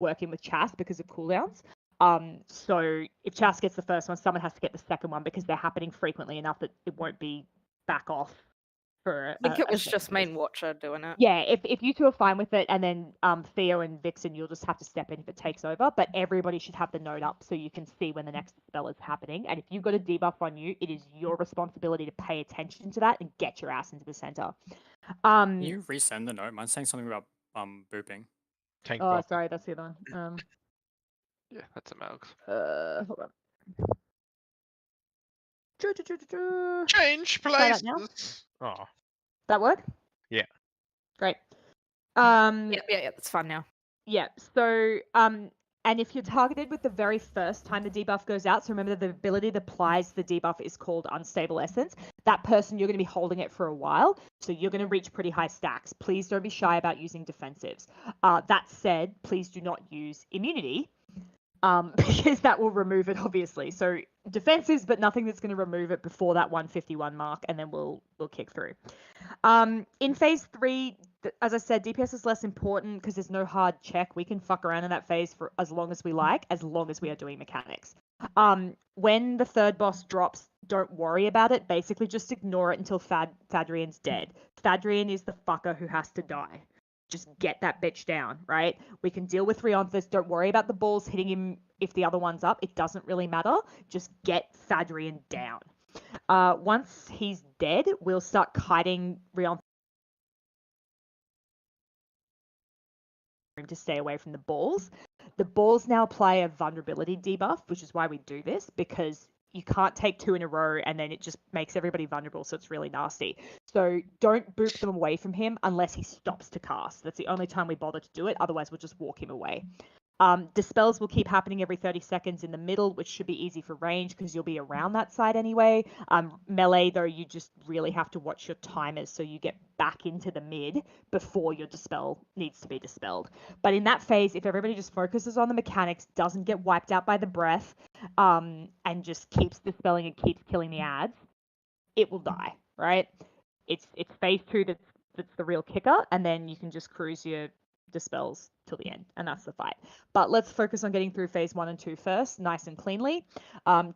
working with Chas because of cooldowns. So if Chas gets the first one, someone has to get the second one because they're happening frequently enough that it won't be back off for I think it was second just phase. main watcher doing it. Yeah, if you two are fine with it, and then Theo and Vixen, you'll just have to step in if it takes over. But everybody should have the note up so you can see when the next spell is happening. And if you've got a debuff on you, it is your responsibility to pay attention to that and get your ass into the center. Can you resend the note? Mine's saying something about booping. Tank Oh, bot. sorry, that's the other one. Yeah, that's a Malgs. Hold on. Change Try that now. places. Oh, That work? Yeah. Great. Yeah, that's fine now. Yeah. So and if you're targeted with the very first time the debuff goes out, so remember the ability that applies the debuff is called Unstable Essence. That person, you're going to be holding it for a while, so you're going to reach pretty high stacks. Please don't be shy about using defensives. That said, please do not use immunity, because that will remove it, obviously. So defensives, but nothing that's going to remove it before that 151 mark, and then we'll kick through. In phase 3, as I said, DPS is less important because there's no hard check. We can fuck around in that phase for as long as we like, as long as we are doing mechanics. When the third boss drops, don't worry about it. Basically, just ignore it until Fadrian's dead. Fadrian is the fucker who has to die. Just get that bitch down, right? We can deal with Rionthus. Don't worry about the balls hitting him if the other one's up. It doesn't really matter. Just get Fadrian down. Once he's dead, we'll start kiting Rionthus to stay away from the balls. The balls now apply a vulnerability debuff, which is why we do this, because you can't take 2 in a row and then it just makes everybody vulnerable, so it's really nasty. So don't boop them away from him unless he stops to cast. That's the only time we bother to do it, otherwise we'll just walk him away. Dispels will keep happening every 30 seconds in the middle, which should be easy for range because you'll be around that side anyway. Melee, though, you just really have to watch your timers so you get back into the mid before your dispel needs to be dispelled. But in that phase, if everybody just focuses on the mechanics, doesn't get wiped out by the breath, and just keeps dispelling and keeps killing the ads, it will die, right? It's phase 2 that's the real kicker, and then you can just cruise your dispels till the end, and that's the fight. But let's focus on getting through phase 1 and 2 first, nice and cleanly.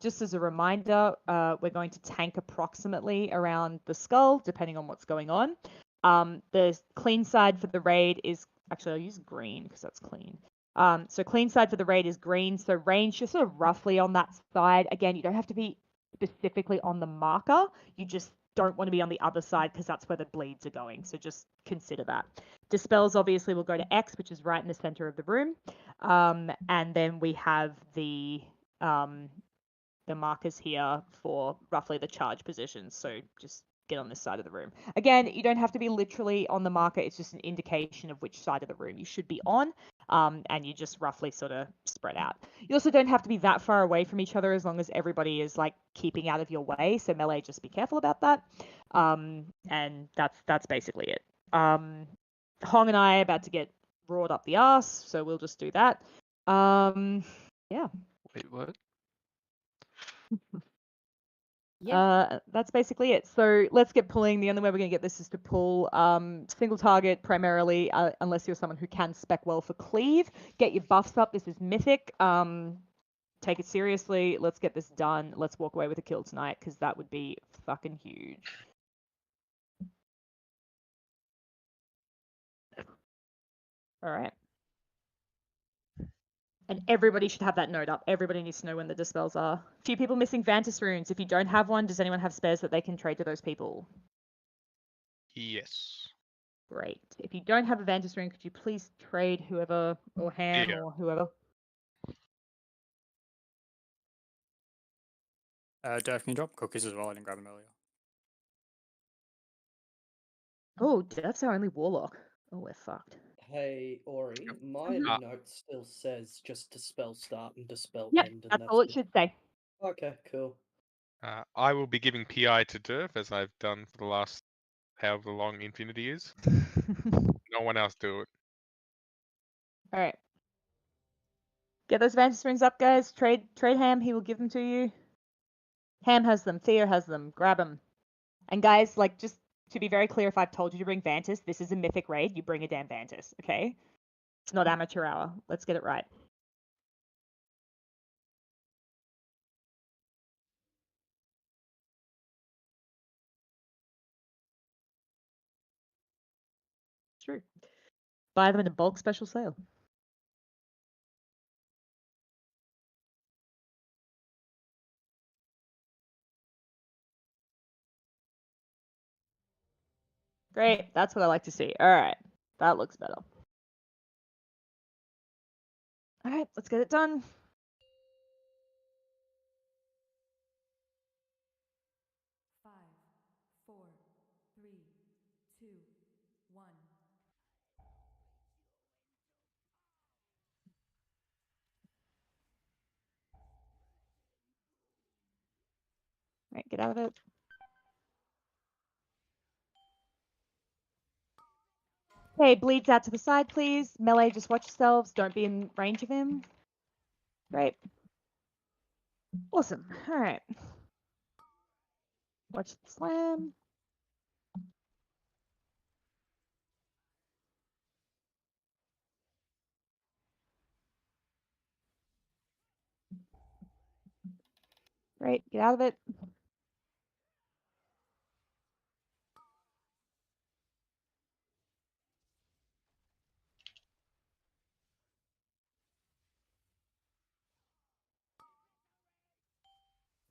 Just as a reminder, we're going to tank approximately around the skull, depending on what's going on. The clean side for the raid is, actually I'll use green because that's clean. So clean side for the raid is green, so range just sort of roughly on that side. Again, you don't have to be specifically on the marker, you just don't want to be on the other side because that's where the bleeds are going, so just consider that. Dispels obviously will go to X, which is right in the center of the room, and then we have the markers here for roughly the charge positions, so just get on this side of the room. Again, you don't have to be literally on the marker, it's just an indication of which side of the room you should be on, and you just roughly sort of spread out. You also don't have to be that far away from each other as long as everybody is like keeping out of your way, so melee, just be careful about that. And that's basically it. Hong and I are about to get roared up the arse, so we'll just do that. Yeah. Wait, what? That's basically it. So let's get pulling. The only way we're going to get this is to pull single target primarily, unless you're someone who can spec well for cleave. Get your buffs up. This is mythic. Take it seriously. Let's get this done. Let's walk away with a kill tonight because that would be fucking huge. All right. And everybody should have that note up. Everybody needs to know when the dispels are. A few people missing Vantis runes. If you don't have one, does anyone have spares that they can trade to those people? Yes. Great. If you don't have a Vantis rune, could you please trade whoever, or Ham, Yeah. or whoever? Dave, can you drop cookies as well? I didn't grab them earlier. Oh, that's our only warlock. Oh, we're fucked. Hey, Ori, my note still says just dispel start and dispel Yep, end. And that's all it should say. Okay, cool. I will be giving PI to Durf as I've done for the last however long Infinity is. No one else do it. All right. Get those Vantis runes up, guys. Trade Ham. He will give them to you. Ham has them. Thea has them. Grab them. And guys, like, just to be very clear, if I've told you to bring Vantis, this is a mythic raid. You bring a damn Vantis, okay? It's not amateur hour. Let's get it right. True. Buy them in a bulk special sale. Great. That's what I like to see. All right. That looks better. All right. Let's get it done. All right. Get out of it. Okay, bleeds out to the side, please. Melee, just watch yourselves. Don't be in range of him. Great. Awesome. All right. Watch the slam. Great. Get out of it.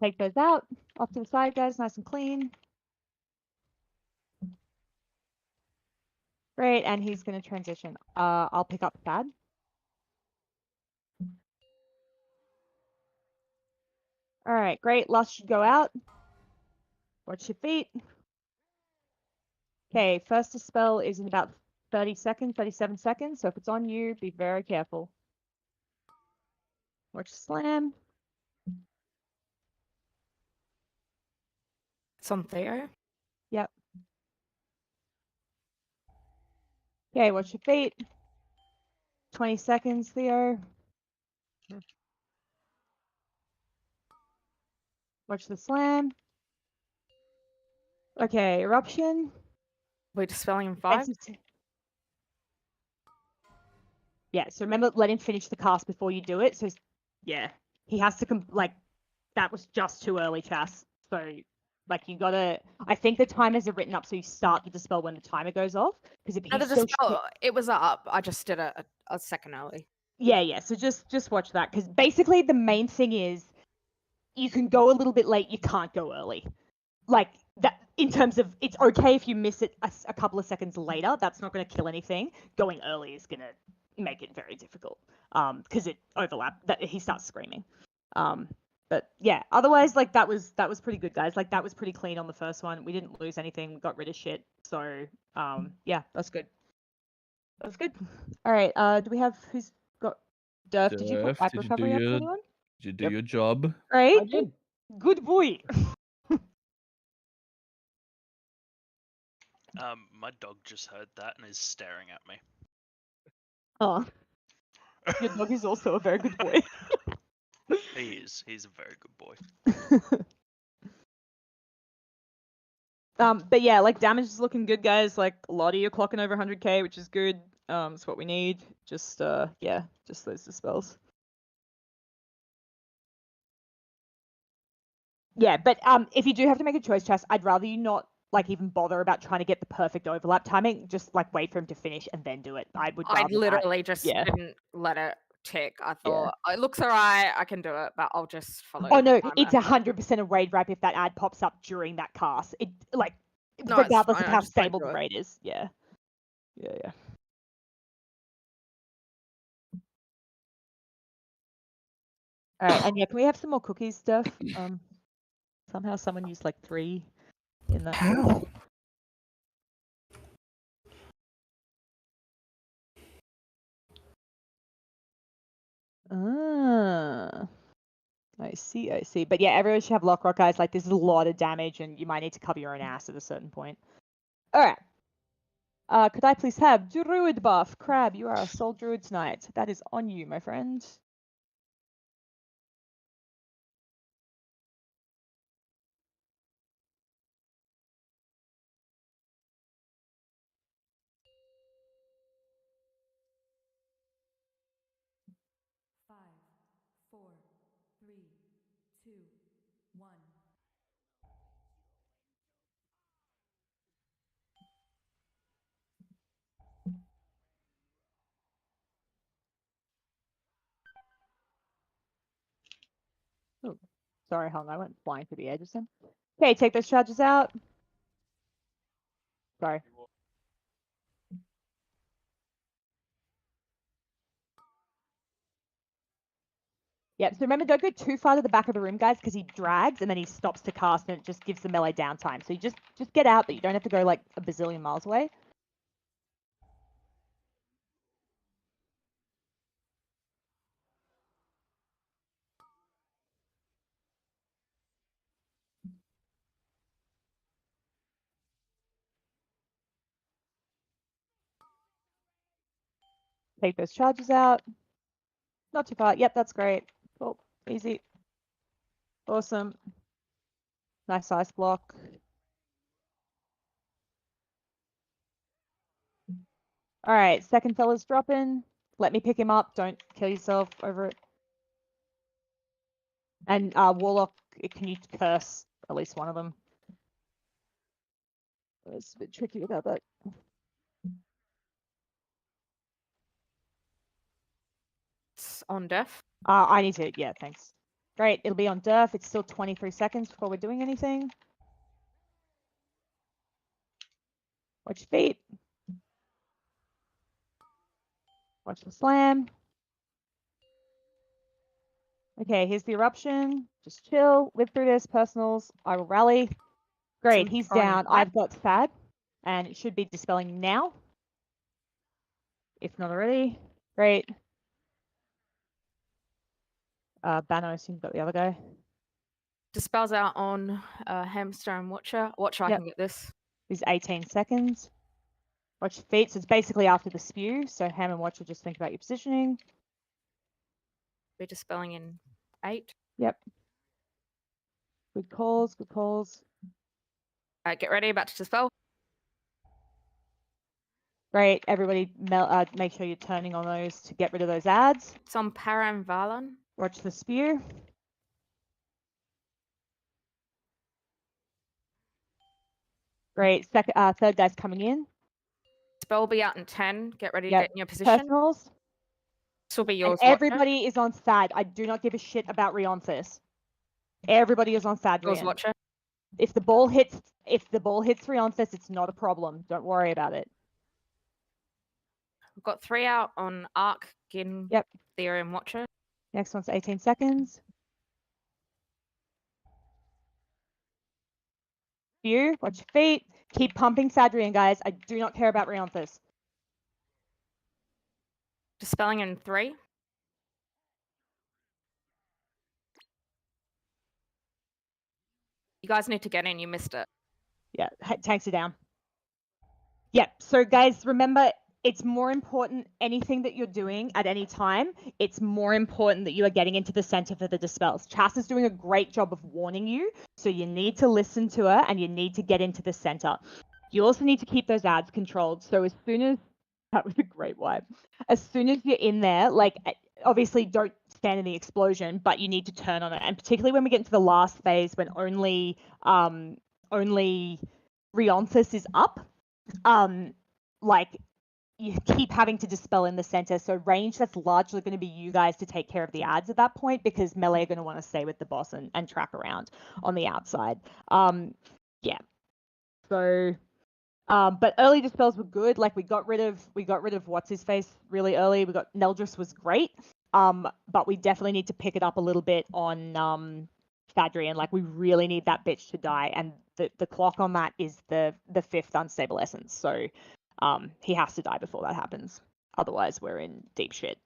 Take those out. Off to the side, guys. Nice and clean. Great. And he's going to transition. I'll pick up the pad. All right. Great. Lust should go out. Watch your feet. Okay. First dispel is in about 30 seconds, 37 seconds. So if it's on you, be very careful. Watch the slam. It's on Theo. Yep. Okay, watch your feet. 20 seconds, Theo. Watch the slam. Okay, eruption. We're dispelling in 5. Yeah, so remember, let him finish the cast before you do it. So, yeah, he has to, that was just too early, Chas. So, you gotta, I think the timers are written up so you start the dispel when the timer goes off. Because if No, the he's still dispel, it was up. I just did it a second early. Yeah, so just watch that. Because basically the main thing is you can go a little bit late, you can't go early. That, in terms of, it's okay if you miss it a couple of seconds later. That's not going to kill anything. Going early is going to make it very difficult. Because it overlapped. That he starts screaming. But yeah, otherwise, that was pretty good, guys. That was pretty clean on the first one. We didn't lose anything. We got rid of shit. So yeah, that's good. That's good. All right. Do we have who's got Durf? Did you put wipe recovery up for anyone? Did you do your job? Right. I did. Good boy. My dog just heard that and is staring at me. Oh. Your dog is also a very good boy. He is. He's a very good boy. But yeah, damage is looking good, guys. A lot of you are clocking over 100k, which is good. It's what we need. Just yeah, just those dispels. Yeah, but if you do have to make a choice, Chas, I'd rather you not even bother about trying to get the perfect overlap timing. Just wait for him to finish and then do it. I literally just yeah. didn't let it tick. I thought it looks alright, I can do it, but I'll just follow. Oh no, it's 100% a raid wrap if that ad pops up during that cast. It regardless of how stable the raid is. Yeah. Yeah. All right, and yeah, can we have some more cookies stuff? Somehow someone used 3 in that. How? I see. But yeah, everyone should have Lockrock, guys. This is a lot of damage, and you might need to cover your own ass at a certain point. All right. Could I please have Druid buff? Crab, you are a soul druid tonight. That is on you, my friend. Oh, sorry, hold on. I went flying to the edges then. Okay, take those charges out. Sorry. Yep, so remember, don't go too far to the back of the room, guys, because he drags and then he stops to cast and it just gives the melee downtime. So you just get out, but you don't have to go like a bazillion miles away. Take those charges out. Not too far. Yep, that's great. Cool. Easy. Awesome. Nice ice block. All right, second fella's dropping. Let me pick him up. Don't kill yourself over it. And Warlock, can you curse at least one of them? It's a bit tricky without that. It's on death. I need to, yeah, thanks. Great, it'll be on Durf. It's still 23 seconds before we're doing anything. Watch your feet. Watch the slam. Okay, here's the eruption. Just chill, live through this, personals. I will rally. Great, he's down. I've got Thad, and it should be dispelling now. If not already. Great. Banos, you've got the other guy. Dispels out on Hamster and Watcher. Watcher, I Yep. can get this. Is 18 seconds. Watch your feet. So it's basically after the spew. So Ham and Watcher, just think about your positioning. Be dispelling in 8. Yep. Good calls. Good calls. All right, get ready. About to dispel. Great. Everybody, make sure you're turning on those to get rid of those ads. It's on Param Valan. Watch the spew. Great. Third guy's coming in. Spell will be out in 10. Get ready to Yep. get in your position. Personals. This will be And yours. Watcher. everybody is on Thad. I do not give a shit about Rionthus. Everybody is on Thad. Yours, Watcher. If the ball hits Rionthus, it's not a problem. Don't worry about it. We've got 3 out on Arc, Gin, Yep. Theory, and Watcher. Next one's 18 seconds. You watch your feet. Keep pumping Sadrian, guys. I do not care about Rionthus. Dispelling in 3. You guys need to get in. You missed it. Yeah, tanks are down. Yeah, so guys, remember, it's more important, anything that you're doing at any time, it's more important that you are getting into the center for the dispels. Chas is doing a great job of warning you, so you need to listen to her and you need to get into the center. You also need to keep those ads controlled. So as soon as, that was a great vibe. As soon as you're in there, like, obviously don't stand in the explosion, but you need to turn on it. And particularly when we get into the last phase, when only Rionthus is up, like, you keep having to dispel in the center. So range, that's largely going to be you guys to take care of the ads at that point, because melee are going to want to stay with the boss and track around on the outside. Yeah. So, but early dispels were good. Like we got rid of what's his face really early. We got Neldris was great. But we definitely need to pick it up a little bit on Thadrian. Like we really need that bitch to die, and the clock on that is the 5th unstable essence. So he has to die before that happens. Otherwise, we're in deep shit.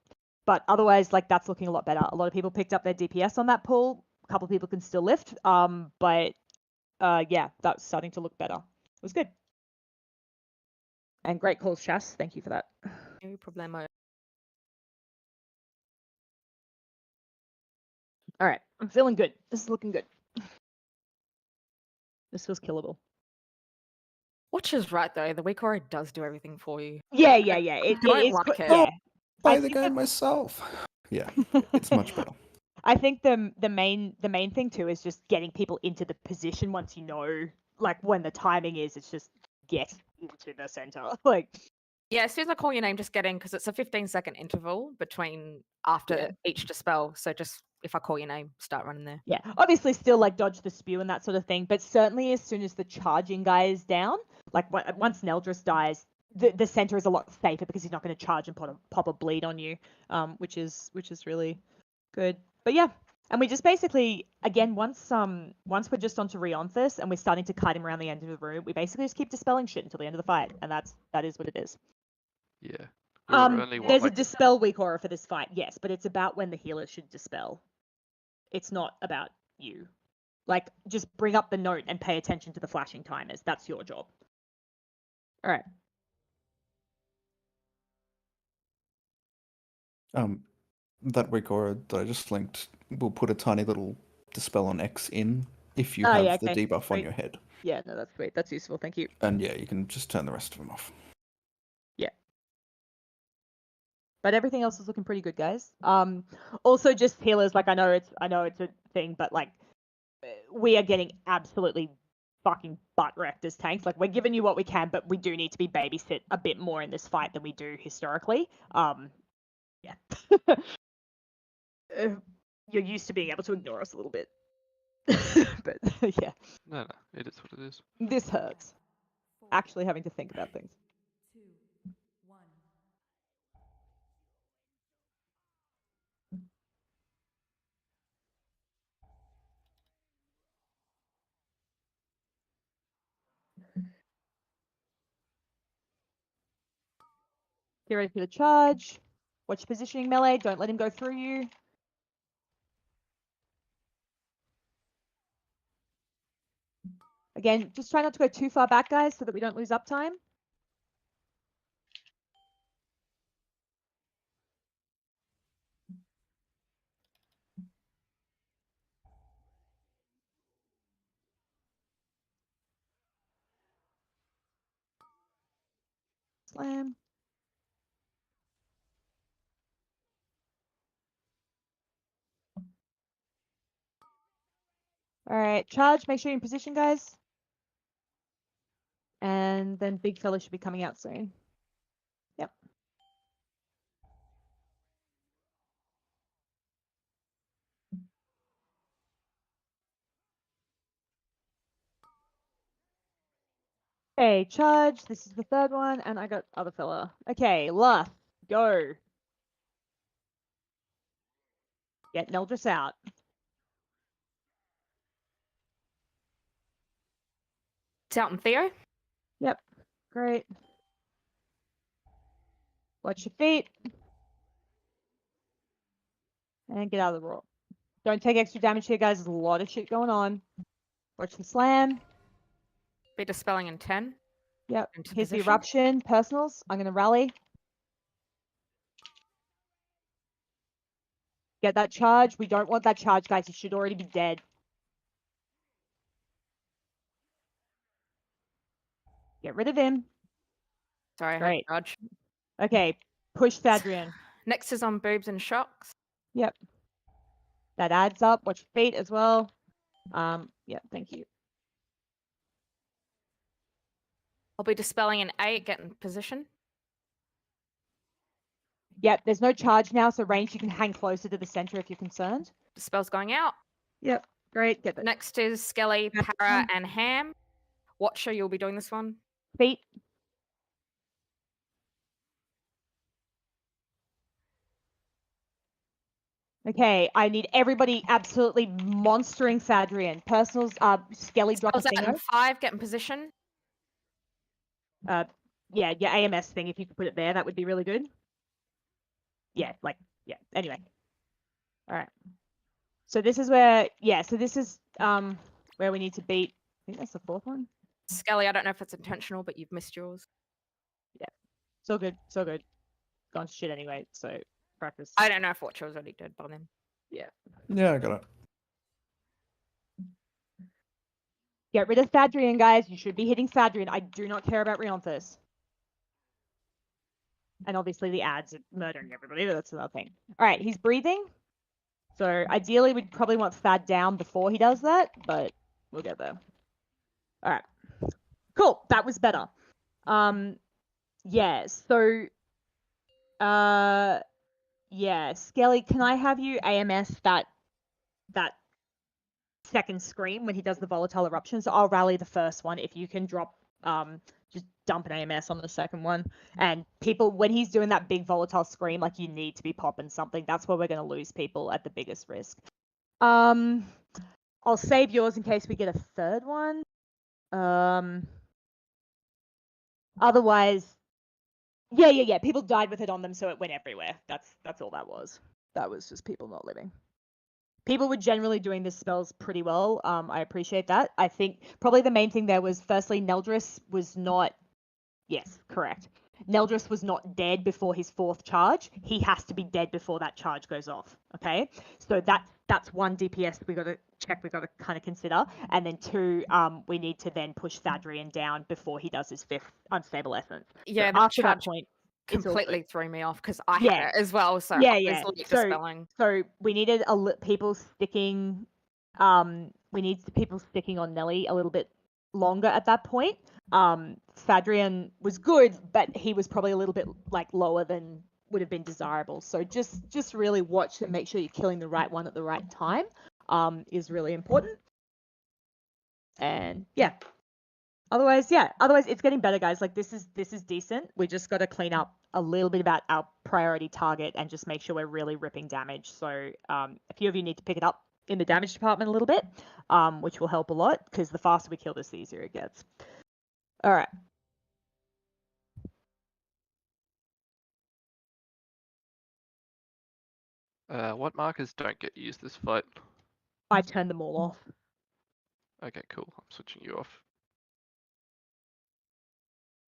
But otherwise, like that's looking a lot better. A lot of people picked up their DPS on that pull. A couple of people can still lift. But yeah, that's starting to look better. It was good. And great calls, Chas. Thank you for that. No problemo. All right, I'm feeling good. This is looking good. This feels killable. Watcher's right though. The weak aura does do everything for you. Yeah. It don't is. like it. Yeah. Buy I the think guy that- myself. Yeah, it's much better. I think the main thing too is just getting people into the position once you know like when the timing is. It's just get into the center. Like Yeah, as soon as I call your name, just get in because it's a 15-second interval between after each dispel. So just if I call your name, start running there. yeah, obviously still like dodge the spew and that sort of thing, but certainly as soon as the charging guy is down, like once Neldris dies, the center is a lot safer because he's not going to charge and pop a bleed on you, which is really good. But yeah, and we just basically again once we're just onto Rionthus and we're starting to kite him around the end of the room, we basically just keep dispelling shit until the end of the fight, and that is what it is. Yeah. We were only There's a like dispel weak aura for this fight, yes, but it's about when the healer should dispel. It's not about you. Like, just bring up the note and pay attention to the flashing timers. That's your job. All right. That weak aura that I just linked will put a tiny little dispel on X in if you Oh, have yeah, the okay. debuff on Sweet. your head. Yeah, no, that's great. That's useful. Thank you. And yeah, you can just turn the rest of them off. Yeah. But everything else is looking pretty good, guys. Also just healers, like I know it's a thing, but like we are getting absolutely fucking butt wrecked as tanks. Like we're giving you what we can, but we do need to be babysit a bit more in this fight than we do historically. Yeah. You're used to being able to ignore us a little bit. But yeah, no, it is what it is. this hurts. Actually having to think about things. Get ready for the charge. Watch your positioning melee. Don't let him go through you. Again, just try not to go too far back, guys, so that we don't lose uptime. Slam. All right, charge. Make sure you're in position, guys. And then big fella should be coming out soon. Yep. Okay, charge. This is the third one, and I got other fella. Okay, Luth, go. Get Neldris out. It's out in Theo. Yep, great. Watch your feet. And get out of the roar. Don't take extra damage here, guys. There's a lot of shit going on. Watch the slam. Be dispelling in 10. Yep. Into Here's the position. eruption. Personals. I'm going to rally. Get that charge. We don't want that charge, guys. He should already be dead. Get rid of him. Sorry, I Great. had dodge. Okay. Push Thadrian. Next is on boobs and shocks. Yep. That adds up. Watch your feet as well. Yeah, thank you. I'll be dispelling in 8. Get in position. Yep, there's no charge now, so range you can hang closer to the center if you're concerned. Dispel's going out. Yep, great. Get the Next is Skelly, Para, and Ham. Watcher, you'll be doing this one. feet. Okay, I need everybody absolutely monstering Thadrian. Personals, Skelly drop a Dispel's out finger. in 5. Get in position. Yeah, your AMS thing, if you could put it there, that would be really good. Yeah, anyway. All right. So this is where, where we need to beat, I think that's the fourth one. Skelly, I don't know if it's intentional, but you've missed yours. Yeah, so good, so good. Gone to shit anyway, so practice. I don't know if Watcher was already dead by then. Yeah. Yeah, I got it. Get rid of Thadrian, guys. You should be hitting Thadrian. I do not care about Rionthus. And obviously the ads are murdering everybody, but that's another thing. All right, he's breathing. So ideally, we'd probably want Thad down before he does that, but we'll get there. All right. Cool. That was better. Yeah. So, yeah, Skelly, can I have you AMS that second scream when he does the volatile eruption? So I'll rally the first one. If you can drop, just dump an AMS on the second one. And people, when he's doing that big volatile scream, like you need to be popping something. That's where we're going to lose people at the biggest risk. I'll save yours in case we get a third one. Otherwise, yeah. People died with it on them, so it went everywhere. That's all that was. That was just people not living. People were generally doing the spells pretty well. I appreciate that. I think probably the main thing there was, firstly, Neldris was not. Yes, correct. Neldris was not dead before his fourth charge. He has to be dead before that charge goes off. Okay, so that's one DPS we got to check. We got to kind of consider, and then two, we need to then push Thadrian down before he does his fifth unstable essence. Yeah, so that after that charge point, it's all completely good. threw me off because I Yeah. had it as well. So Yeah, I yeah. was late So- dispelling. So we needed people sticking. We need people sticking on Nelly a little bit longer at that point. Thadrian was good, but he was probably a little bit like lower than would have been desirable. So just really watch and make sure you're killing the right one at the right time. Is really important. And yeah. Otherwise it's getting better, guys. Like this is decent. We just got to clean up a little bit about our priority target and just make sure we're really ripping damage. So a few of you need to pick it up in the damage department a little bit, which will help a lot because the faster we kill this, the easier it gets. All right. What markers don't get used this fight? I turned them all off. Okay, cool. I'm switching you off.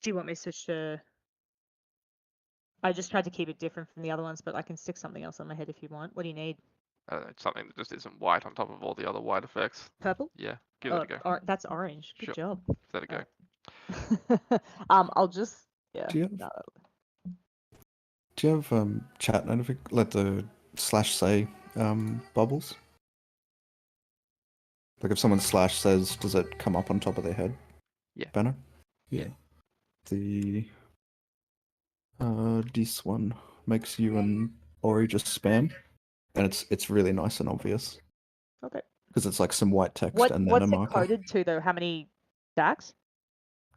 Do you want me to switch to... I just tried to keep it different from the other ones, but I can stick something else on my head if you want. What do you need? It's something that just isn't white on top of all the other white effects. Purple? Yeah, give that a go. That's orange. Good Sure. job. Give that a go. I'll just... Yeah. Do you have chat like the /say bubbles? Like if someone says, does it come up on top of their head? Yeah. Banner? Yeah. This one makes you and Ori just spam, and it's really nice and obvious. Okay. Because it's like some white text and then What's a it marker. coded to though? How many stacks?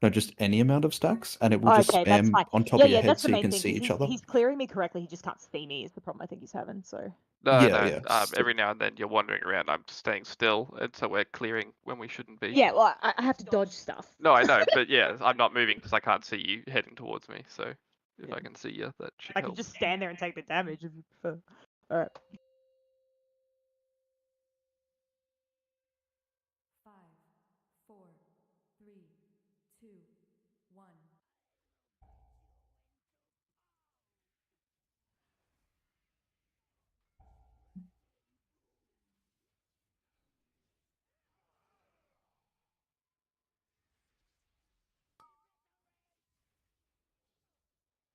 No, just any amount of stacks, and it will just Okay, that's spam fine. on top of your head that's so the you main can thing. see each other. He's clearing me correctly. He just can't see me. Is the problem I think he's having. So. No, Yeah, no. yeah. Every now and then you're wandering around. I'm staying still, and so we're clearing when we shouldn't be. Yeah, well, I have to dodge stuff. No, I know, but yeah, I'm not moving because I can't see you heading towards me. So if Yeah. I can see you, that should I help. can just stand there and take the damage if you prefer. All right. 5, 4, 3, 2, 1.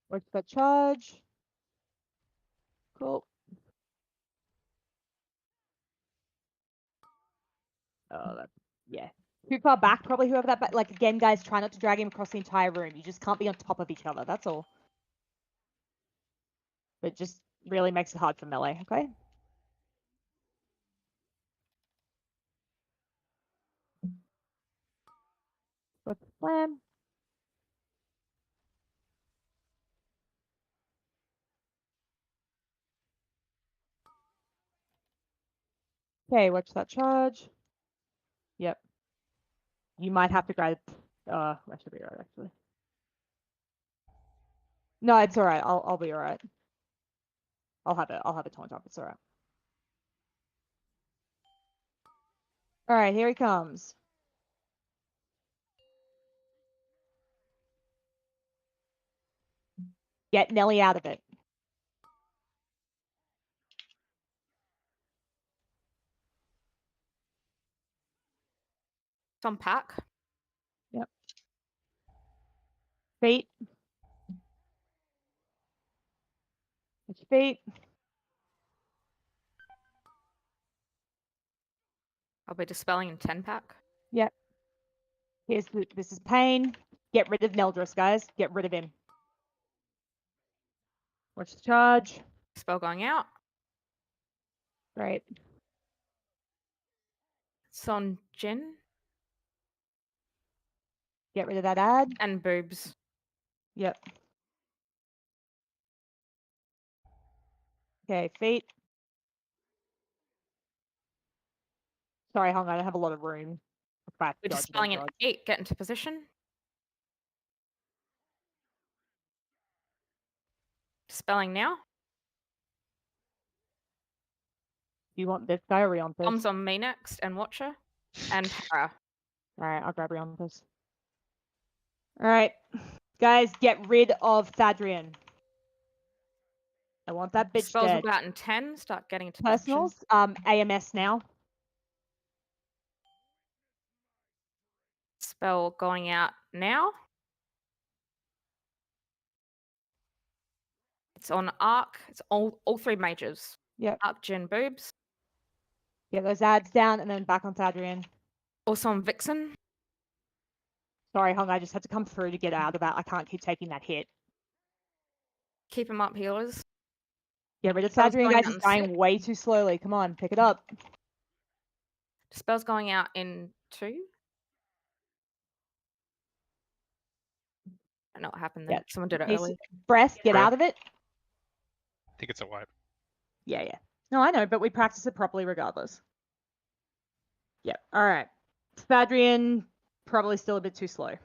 What's that charge? Cool. Oh, that's, yeah. Too far back, probably whoever that, like again, guys, try not to drag him across the entire room. You just can't be on top of each other. That's all. It just really makes it hard for melee. Okay. Let's slam. Okay, watch that charge. Yep. You might have to grab. I should be alright actually. No, it's alright. I'll be alright. I'll have a taunt up. It's alright. Alright, here he comes. Get Nelly out of it. It's on pack. Yep. Feet. It's feet. I'll be dispelling in 10 pack. Yep. This is pain. Get rid of Neldris, guys. Get rid of him. Watch the charge. Spell going out. Great. It's on Jin Get rid of that ad. and boobs. Yep. Okay, feet. Sorry, hung on. I don't have a lot of room. Back, We're dodge, dispelling dodge, an dodge. 8. Get into position. Dispelling now. Do you want this guy or Rionthus? Bombs on me next and Watcher. And Para. Alright, I'll grab Rionthus. Alright. Guys, get rid of Thadrian. I want that bitch Spells will dead. go out in 10. Start getting into position. Personals, AMS now. Spell going out now. It's on Arc. It's all 3 mages. Yep. Arc, Jin, boobs. Get those ads down and then back on Thadrian. Also on Vixen. Sorry, Hung, I just had to come through to get out of that. I can't keep taking that hit. Keep him up, healers. Get rid of Spells Thadrian, going guys. out He's in dying 6. way too slowly. Come on, pick it up. Spells going out in 2. I don't know what happened there. Yeah. Someone did it He's- early. Breast, get Breath. out of it. I think it's a wipe. Yeah. No, I know, but we practice it properly regardless. Yep. All right. Thadrian, probably still a bit too slow.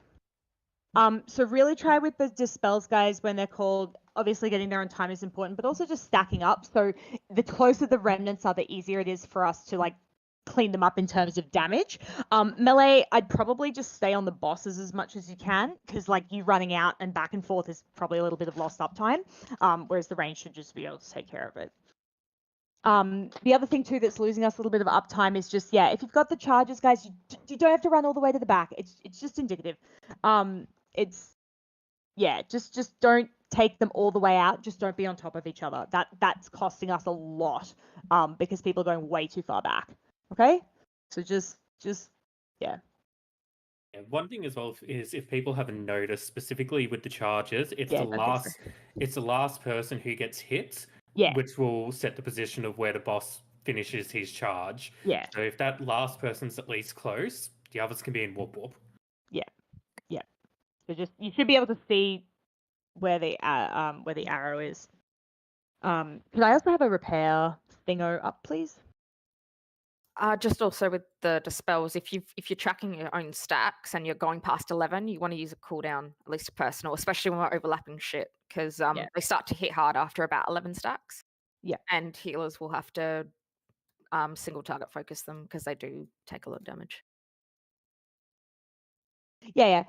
So really try with the dispels, guys, when they're called. Obviously, getting there on time is important, but also just stacking up. So the closer the remnants are, the easier it is for us to like clean them up in terms of damage. Melee, I'd probably just stay on the bosses as much as you can, because like you running out and back and forth is probably a little bit of lost uptime. Whereas the range should just be able to take care of it. The other thing too that's losing us a little bit of uptime is just, yeah, if you've got the charges, guys, you don't have to run all the way to the back. It's just indicative. Just don't take them all the way out. Just don't be on top of each other. That's costing us a lot because people are going way too far back. Okay, so just yeah. Yeah, one thing as well is if people haven't noticed, specifically with the charges, it's Yeah, the don't think it's the last person who gets hit, Yeah. which will set the position of where the boss finishes his charge. Yeah. So if that last person's at least close, the others can be in whoop whoop. So just you should be able to see where the arrow is. Could I also have a repair thingo up, please? Just also with the dispels, if you're tracking your own stacks and you're going past 11, you want to use a cooldown, at least a personal, especially when we're overlapping shit, because they start to hit hard after about 11 stacks. Yeah. And healers will have to single target focus them because they do take a lot of damage. Yeah.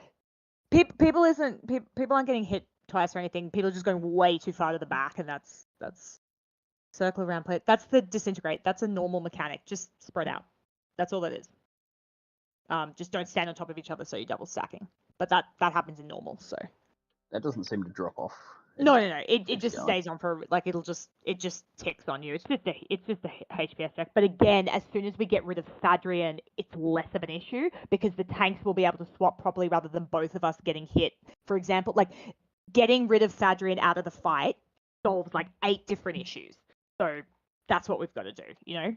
People aren't getting hit twice or anything. People are just going way too far to the back, and that's circle around play. That's the disintegrate. That's a normal mechanic. Just spread out. That's all that is. Just don't stand on top of each other so you're double stacking. But that happens in normal, so. That doesn't seem to drop off. No. It keeps just going. stays on for like it just ticks on you. It's just a HPS check. But again, as soon as we get rid of Thadrian, it's less of an issue because the tanks will be able to swap properly rather than both of us getting hit. For example, like getting rid of Thadrian out of the fight solves like 8 different issues. So that's what we've got to do, you know?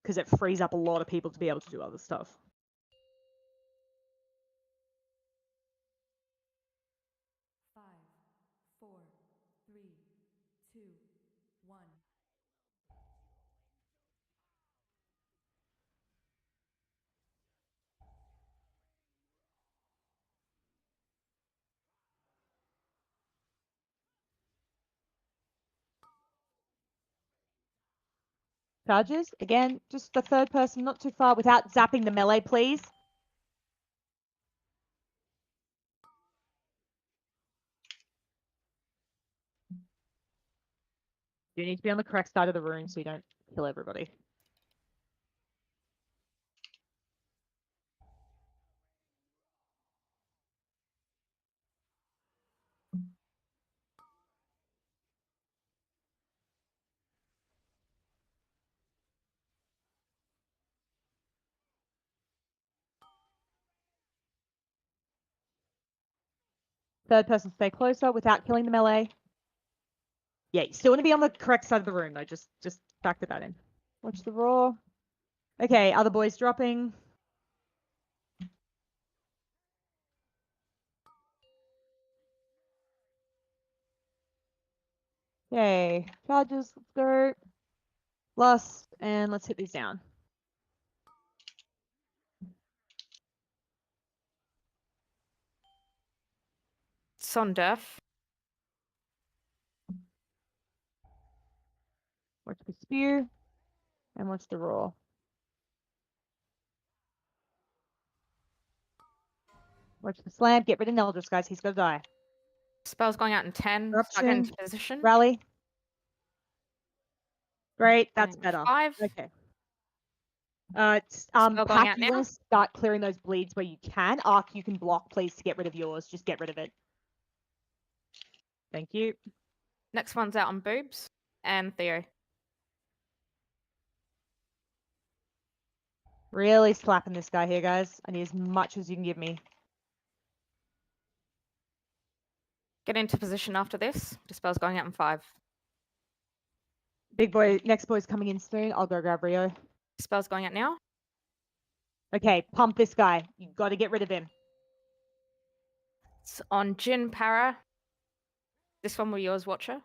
Because it frees up a lot of people to be able to do other stuff. Five, four, three, two, one. Charges, again, just the third person, not too far, without zapping the melee, please. You need to be on the correct side of the room so you don't kill everybody. Third person stay closer without killing the melee. Yeah, you still want to be on the correct side of the room though. Just factor that in. Watch the raw. Okay, other boys dropping. Okay, charges, let's go. Lust, and let's hit these down. It's on death. Watch the spear, and watch the raw. Watch the slam, get rid of Neldris, guys, he's gonna die. Spell's going out in 10. Start getting Corruption, into position. rally. Great, that's Going better. 5. Okay. Spell going Pack, out you now. want to start clearing those bleeds where you can. Arc, you can block, please, to get rid of yours. Just get rid of it. Thank you. Next one's out on boobs and Theo. Really slapping this guy here, guys. I need as much as you can give me. Get into position after this. Dispel's going out in 5. Big boy, next boy's coming in soon. I'll go grab Rio. Dispel's going out now. Okay, pump this guy. You got to get rid of him. It's on Jin Para. This one will yours, Watcher.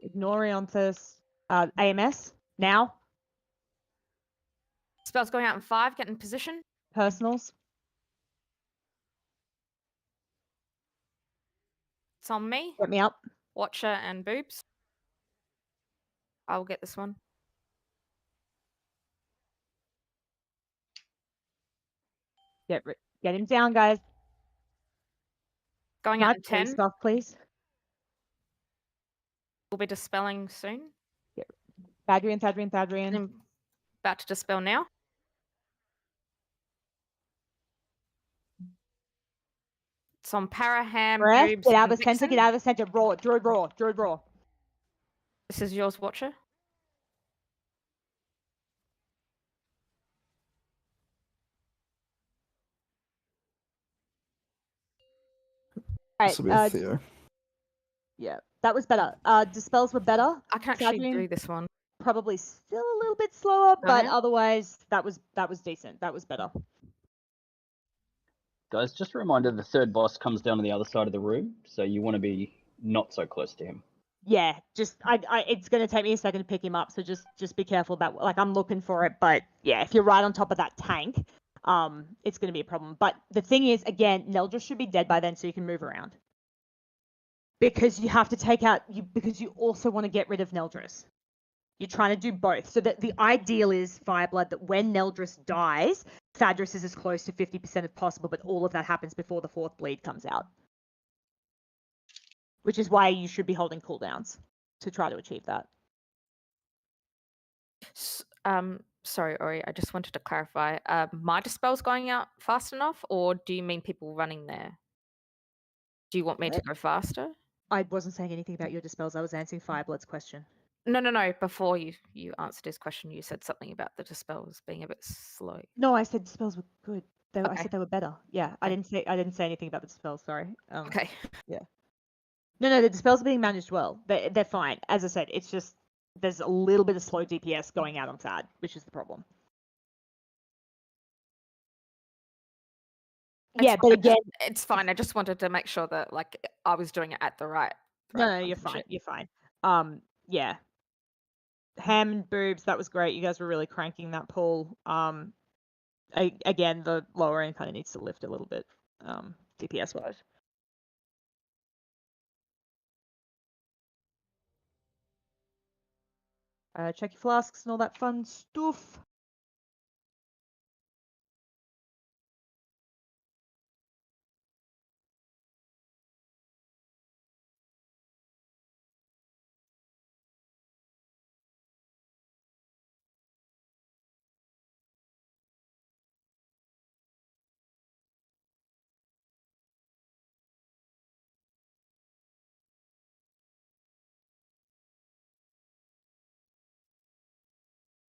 Ignore Ionthus. AMS, now. Spell's going out in 5. Get in position. Personals. It's on me. Get me up. Watcher and boobs. I'll get this one. Get him down, guys. Going out in 10. Stuff, please. We'll be dispelling soon. Thadrian. I'm about to dispel now. It's on Paraham. Breath. Boobs, Get out and of the center. Vixen. Get out of the center. Raw. Druid raw. This is yours, Watcher. This will be a Theo. Yeah, that was better. Dispels were better. I can actually Thadrian, do this one. probably still a little bit slower, but Okay. otherwise that was decent. That was better. Guys, just a reminder, the third boss comes down on the other side of the room, so you want to be not so close to him. Yeah, just it's gonna take me a second to pick him up, so just be careful about, like, I'm looking for it, but yeah, if you're right on top of that tank, it's gonna be a problem. But the thing is, again, Neldris should be dead by then, so you can move around. Because you have to take out because you also want to get rid of Neldris. You're trying to do both. So that the ideal is, Fireblood, that when Neldris dies, Thadris is as close to 50% as possible, but all of that happens before the fourth bleed comes out. Which is why you should be holding cooldowns to try to achieve that. Sorry, Ori, I just wanted to clarify. My dispel's going out fast enough, or do you mean people running there? Do you want me to go faster? I wasn't saying anything about your dispels. I was answering Fireblood's question. No. Before you answered his question, you said something about the dispels being a bit slow. No, I said dispels were good. I Okay. said they were better. Yeah, Okay. I didn't say anything about the dispels. Sorry. Okay. Yeah. No, the dispels are being managed well. They're fine. As I said, it's just there's a little bit of slow DPS going out on Thad, which is the problem. Yeah, but again, it's fine. I just wanted to make sure that, like, I was doing it at the right. no, you're fine. You're fine. Yeah. Ham and boobs, that was great. You guys were really cranking that pull. Again, the lower end kind of needs to lift a little bit, DPS wise. Check your flasks and all that fun stuff.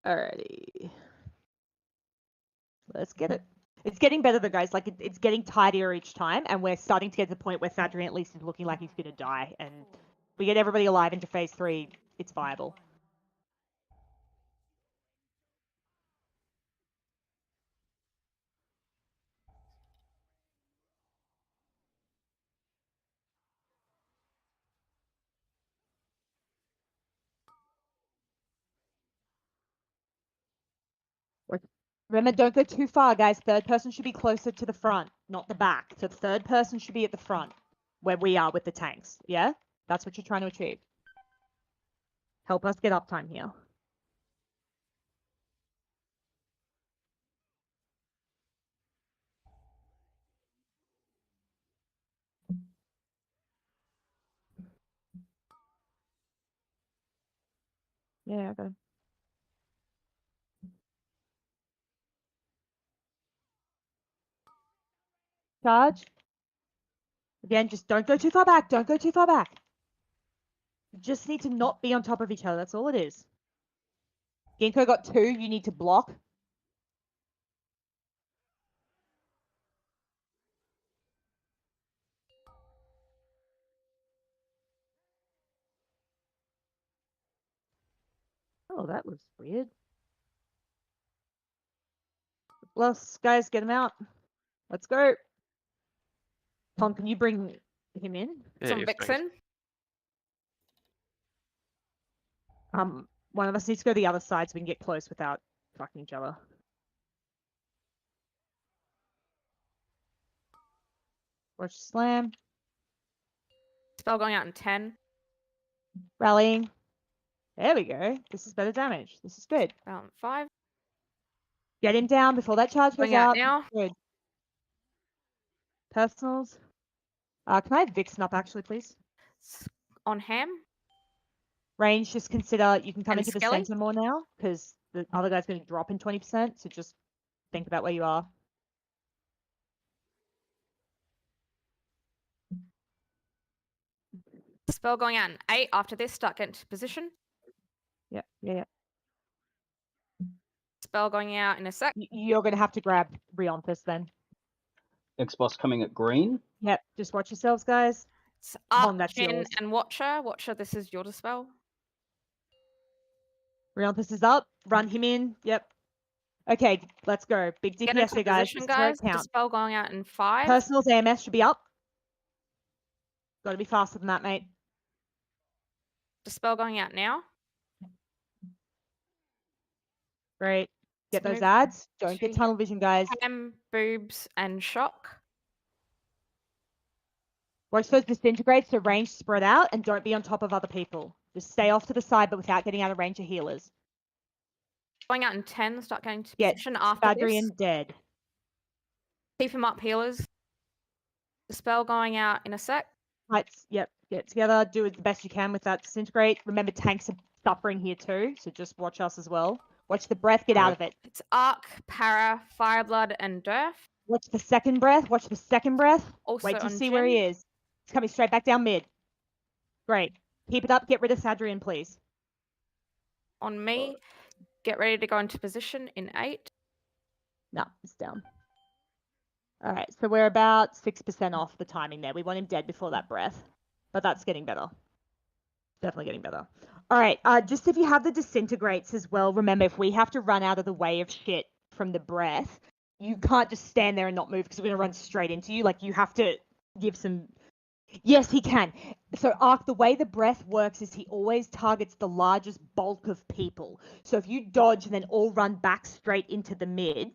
Alrighty. Let's get it. It's getting better though, guys. Like it's getting tidier each time, and we're starting to get to the point where Thadrian at least is looking like he's gonna die, and we get everybody alive into phase 3. It's viable. Remember, don't go too far, guys. Third person should be closer to the front, not the back. So the third person should be at the front, where we are with the tanks. Yeah? That's what you're trying to achieve. Help us get uptime here. Yeah, okay. Charge. Again, just don't go too far back. Don't go too far back. You just need to not be on top of each other. That's all it is. Ginkgo got 2. You need to block. Oh, that was weird. Let's, guys, get him out. Let's go. Tom, can you bring him in? Yeah, Some yes, please. Vixen. One of us needs to go to the other side so we can get close without fucking each other. Watch slam. Spell going out in 10. Rallying. There we go. This is better damage. This is good. 5. Get him down before that charge goes Going out out. now. Good. Personals. Can I have Vixen up actually, please? On Ham. Range, just consider you can come And into the Skelly? center more now because the other guy's going to drop in 20%. So just think about where you are. Spell going out in 8. After this, start getting to position. Yeah, yeah, yeah. Spell going out in a sec. You're going to have to grab Rionthus then. X-Boss coming at green. Yep, just watch yourselves, guys. It's Tom, that's Archin yours. and Watcher. Watcher, this is your dispel. Rionthus is up. Run him in. Yep. Okay, let's go. Big Get DPS into here, guys. position, This is where it guys. counts. Dispel going out in 5. Personals AMS should be up. Got to be faster than that, mate. Dispel going out now. Great. Get Let's those move ads. Don't get to tunnel vision, guys. Ham, boobs, and shock. Watch those disintegrate, so range spread out, and don't be on top of other people. Just stay off to the side, but without getting out of range of healers. Going out in 10. Start getting to Get position after this. Adrian dead. Keep him up, healers. Dispel going out in a sec. Lights, yep. Get together. Do it the best you can with that disintegrate. Remember, tanks are suffering here too, so just watch us as well. Watch the breath. Get out of it. It's Arc, Para, Fireblood, and Durf. Watch the second breath. Watch the second breath. Also Wait to on see where he Jin. is. He's coming straight back down mid. Great. Keep it up. Get rid of Sadrian, please. On me. Get ready to go into position in 8. No, it's down. All right, so we're about 6% off the timing there. We want him dead before that breath, but that's getting better. Definitely getting better. All right, just if you have the disintegrates as well, remember if we have to run out of the way of shit from the breath, you can't just stand there and not move because we're going to run straight into you. Like, you have to give some... Yes, he can. So, Ark, the way the breath works is he always targets the largest bulk of people. So if you dodge and then all run back straight into the mid,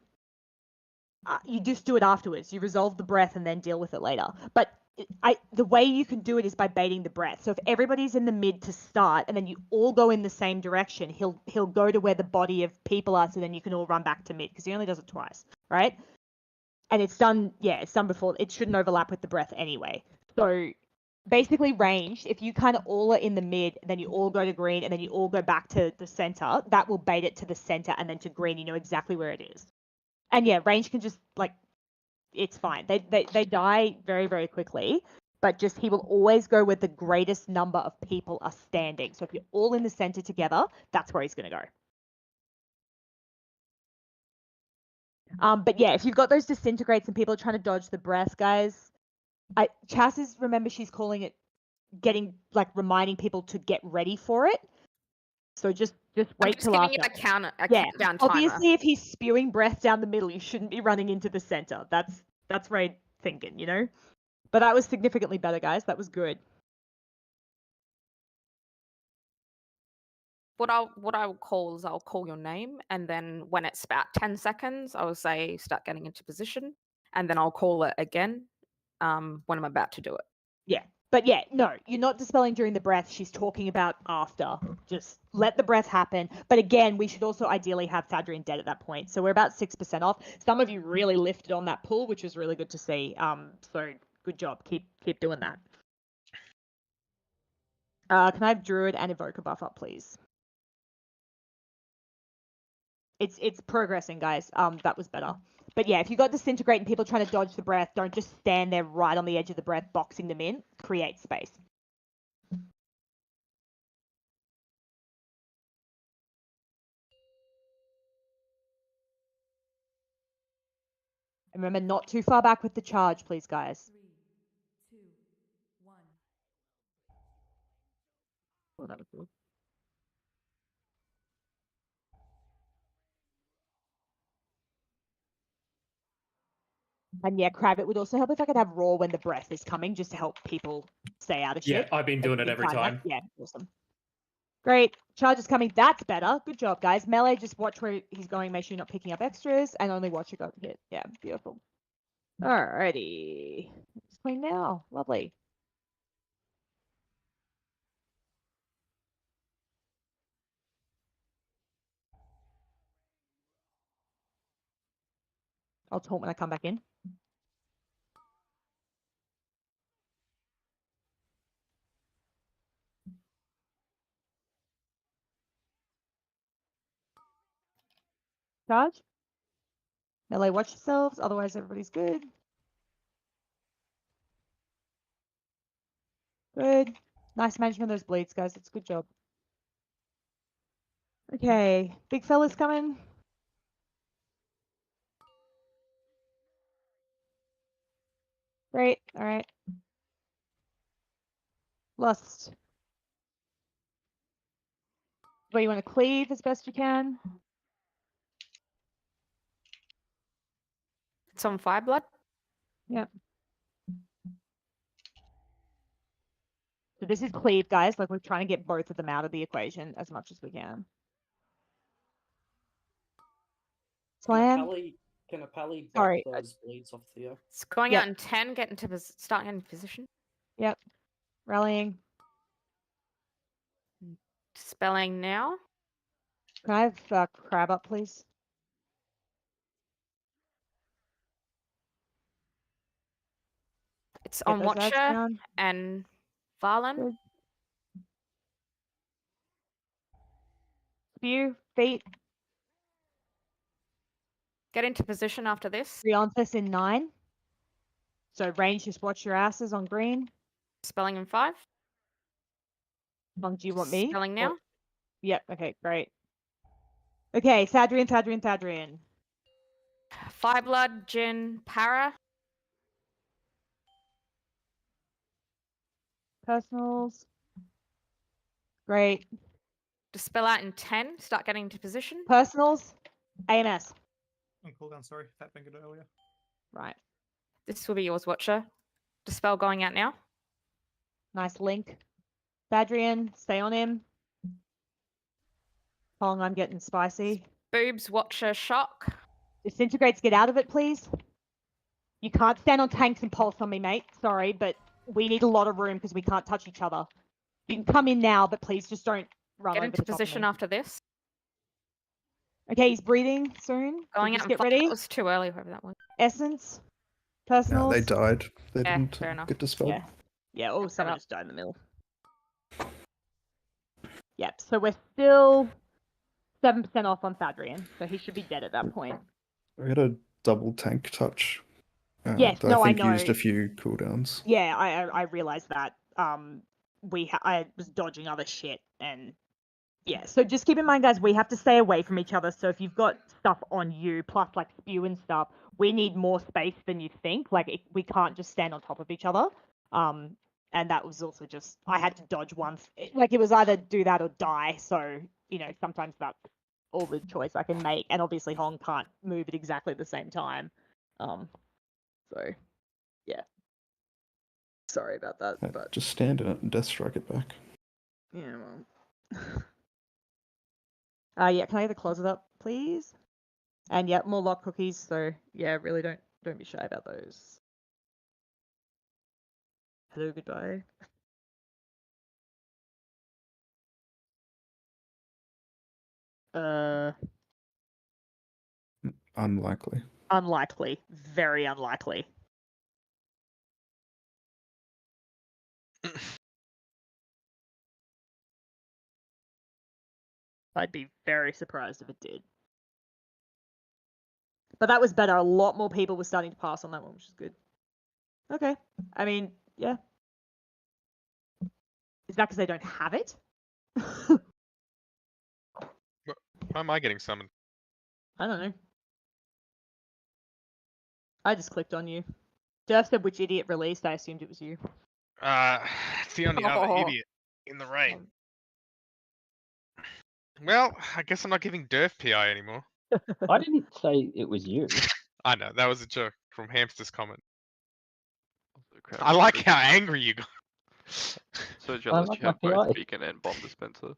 you just do it afterwards. You resolve the breath and then deal with it later. But the way you can do it is by baiting the breath. So if everybody's in the mid to start and then you all go in the same direction, he'll go to where the body of people are, so then you can all run back to mid because he only does it twice, right? And it's done, yeah, it's done before. It shouldn't overlap with the breath anyway. So basically ranged, if you kind of all are in the mid, then you all go to green, and then you all go back to the center, that will bait it to the center and then to green. You know exactly where it is. And yeah, range can just, like, it's fine. They die very, very quickly, but just he will always go where the greatest number of people are standing. So if you're all in the center together, that's where he's going to go. But yeah, if you've got those disintegrates and people are trying to dodge the breath, guys, Chas is, remember, she's calling it reminding people to get ready for it. So just I'm wait just till giving after. it a countdown timer. Obviously, if he's spewing breath down the middle, you shouldn't be running into the center. That's Raid thinking, you know? But that was significantly better, guys. That was good. What I will call is I'll call your name, and then when it's about 10 seconds, I will say start getting into position, and then I'll call it again when I'm about to do it. Yeah. But yeah, no, you're not dispelling during the breath. She's talking about after. Just let the breath happen. But again, we should also ideally have Thadrian dead at that point. So we're about 6% off. Some of you really lifted on that pull, which was really good to see. So good job. Keep doing that. Can I have Druid and Evoker buff up, please? It's progressing, guys. That was better. But yeah, if you got disintegrate and people trying to dodge the breath, don't just stand there right on the edge of the breath, boxing them in. Create space. And remember, not too far back with the charge, please, guys. 3, 2, 1. Oh, that was good. And yeah, Crab, it would also help if I could have Raw when the breath is coming, just to help people stay out of shit. Yeah, I've been doing it every time. Yeah, awesome. Great. Charge is coming. That's better. Good job, guys. Melee, just watch where he's going. Make sure you're not picking up extras, and only watch it go hit. Yeah, beautiful. Alrighty. It's clean now. Lovely. I'll taunt when I come back in. Charge. Melee, watch yourselves. Otherwise, everybody's good. Good. Nice management of those bleeds, guys. That's a good job. Okay. Big fella's coming. Great. All right. Lust. Where you want to cleave as best you can. It's on fire blood. Yep. So this is cleave, guys. Like, we're trying to get both of them out of the equation as much as we can. Slam. Can a pally Sorry. bop those bleeds off Theo? It's going Yep. out in 10. Start getting into position. Yep. Rallying. Spelling now. Can I have Crab up, please? It's Get on those ads Watcher down. and Varlin. Good. Spew. Feet. Get into position after this. Rionthus in 9. So range, just watch your asses on green. Spelling in 5. Do you want me? Spelling now. Yep. Okay, great. Okay, Thadrian. Fire blood, Jin, Para. Personals. Great. Dispel out in 10. Start getting into position. Personals. AMS. On cooldown, sorry. Fat fingered earlier. Right. This will be yours, Watcher. Dispel going out now. Nice link. Thadrian, stay on him. Pong, I'm getting spicy. Boobs, Watcher, shock. Disintegrates, get out of it, please. You can't stand on tanks and pulse on me, mate. Sorry, but we need a lot of room because we can't touch each other. You can come in now, but please just don't run Get over into the top of position me. after this. Okay, he's breathing soon. Going so out just in get ready. That was too early, whoever that was. Essence. No, Personals. they died. They Yeah, didn't fair enough. get dispelled. Yeah. Yeah, oh, someone just died in the middle. Yep, so we're still 7% off on Thadrian, so he should be dead at that point. We had a double tank touch. Yes, that no, I I think know. used a few cooldowns. Yeah, I realized that. I was dodging other shit, and Yeah, so just keep in mind, guys, we have to stay away from each other. So if you've got stuff on you, plus like spew and stuff, we need more space than you think. Like we can't just stand on top of each other. And that was also just I had to dodge once. Like it was either do that or die. So sometimes that's all the choice I can make. And obviously Hong can't move at exactly the same time. So yeah, sorry about that. But Just stand in it and death strike it back. yeah, well. Yeah, can I get the closet up, please? And yeah, more lock cookies. So yeah, really don't be shy about those. Hello, goodbye. Unlikely. Unlikely. Very unlikely. I'd be very surprised if it did. But that was better. A lot more people were starting to pass on that one, which is good. Okay. I mean, yeah. Is that because they don't have it? Why am I getting summoned? I don't know. I just clicked on you. Durf said which idiot released. I assumed it was you. It's the only other idiot in the raid. Well, I guess I'm not giving Durf PI anymore. I didn't say it was you. I know, that was a joke from Hamster's comment. I like how angry you got. So jealous like you have my both PI. beacon and bomb dispenser.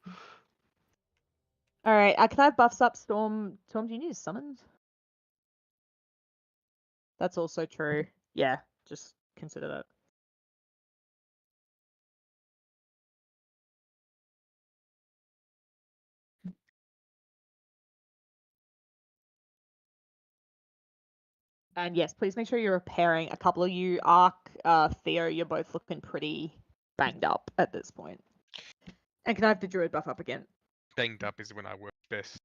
All right. Can I have buffs up, Storm? Storm, do you need summons? That's also true. Yeah, just consider that. And yes, please make sure you're repairing. A couple of you, Ark, Theo, you're both looking pretty banged up at this point. And can I have the druid buff up again? Banged up is when I work best.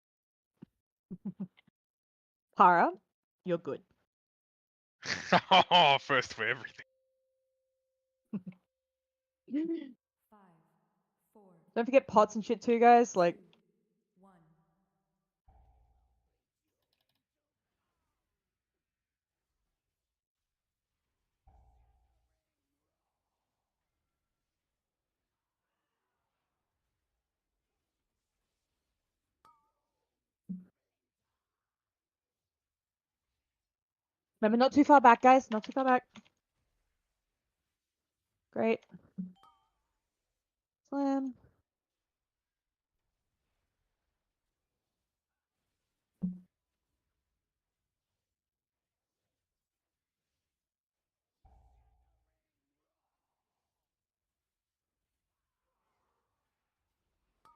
Para, you're good. Oh, first for everything. 5, 4, Don't forget pots and shit too, guys. Like, 1. remember, not too far back, guys. Not too far back. Great. Slam.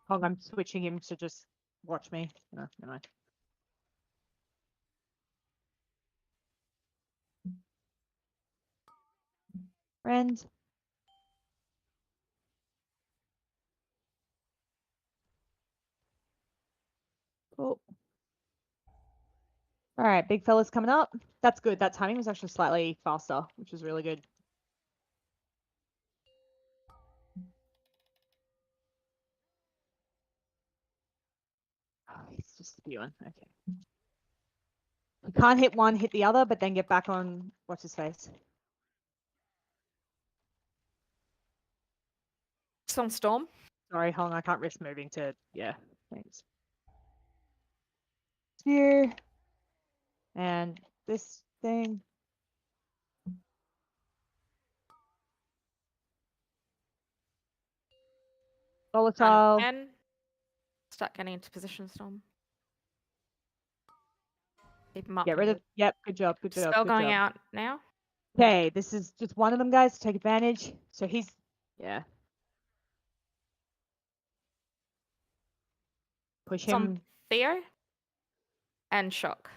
Hong, I'm switching him to just watch me. No, never mind. Friend. Cool. All right, big fella's coming up. That's good. That timing was actually slightly faster, which is really good. Oh, he's just spewing. Okay. You can't hit one, hit the other, but then get back on what's his face. It's on Storm. Sorry, Hong, I can't risk moving to thanks. Spear. And this thing. Volatile. And start getting into position, Storm. Keep him up. Get rid of. Yep, good job. Good job. Spell good going job. out now. Okay, this is just one of them, guys. Take advantage. So he's push It's on him. Theo and Shock.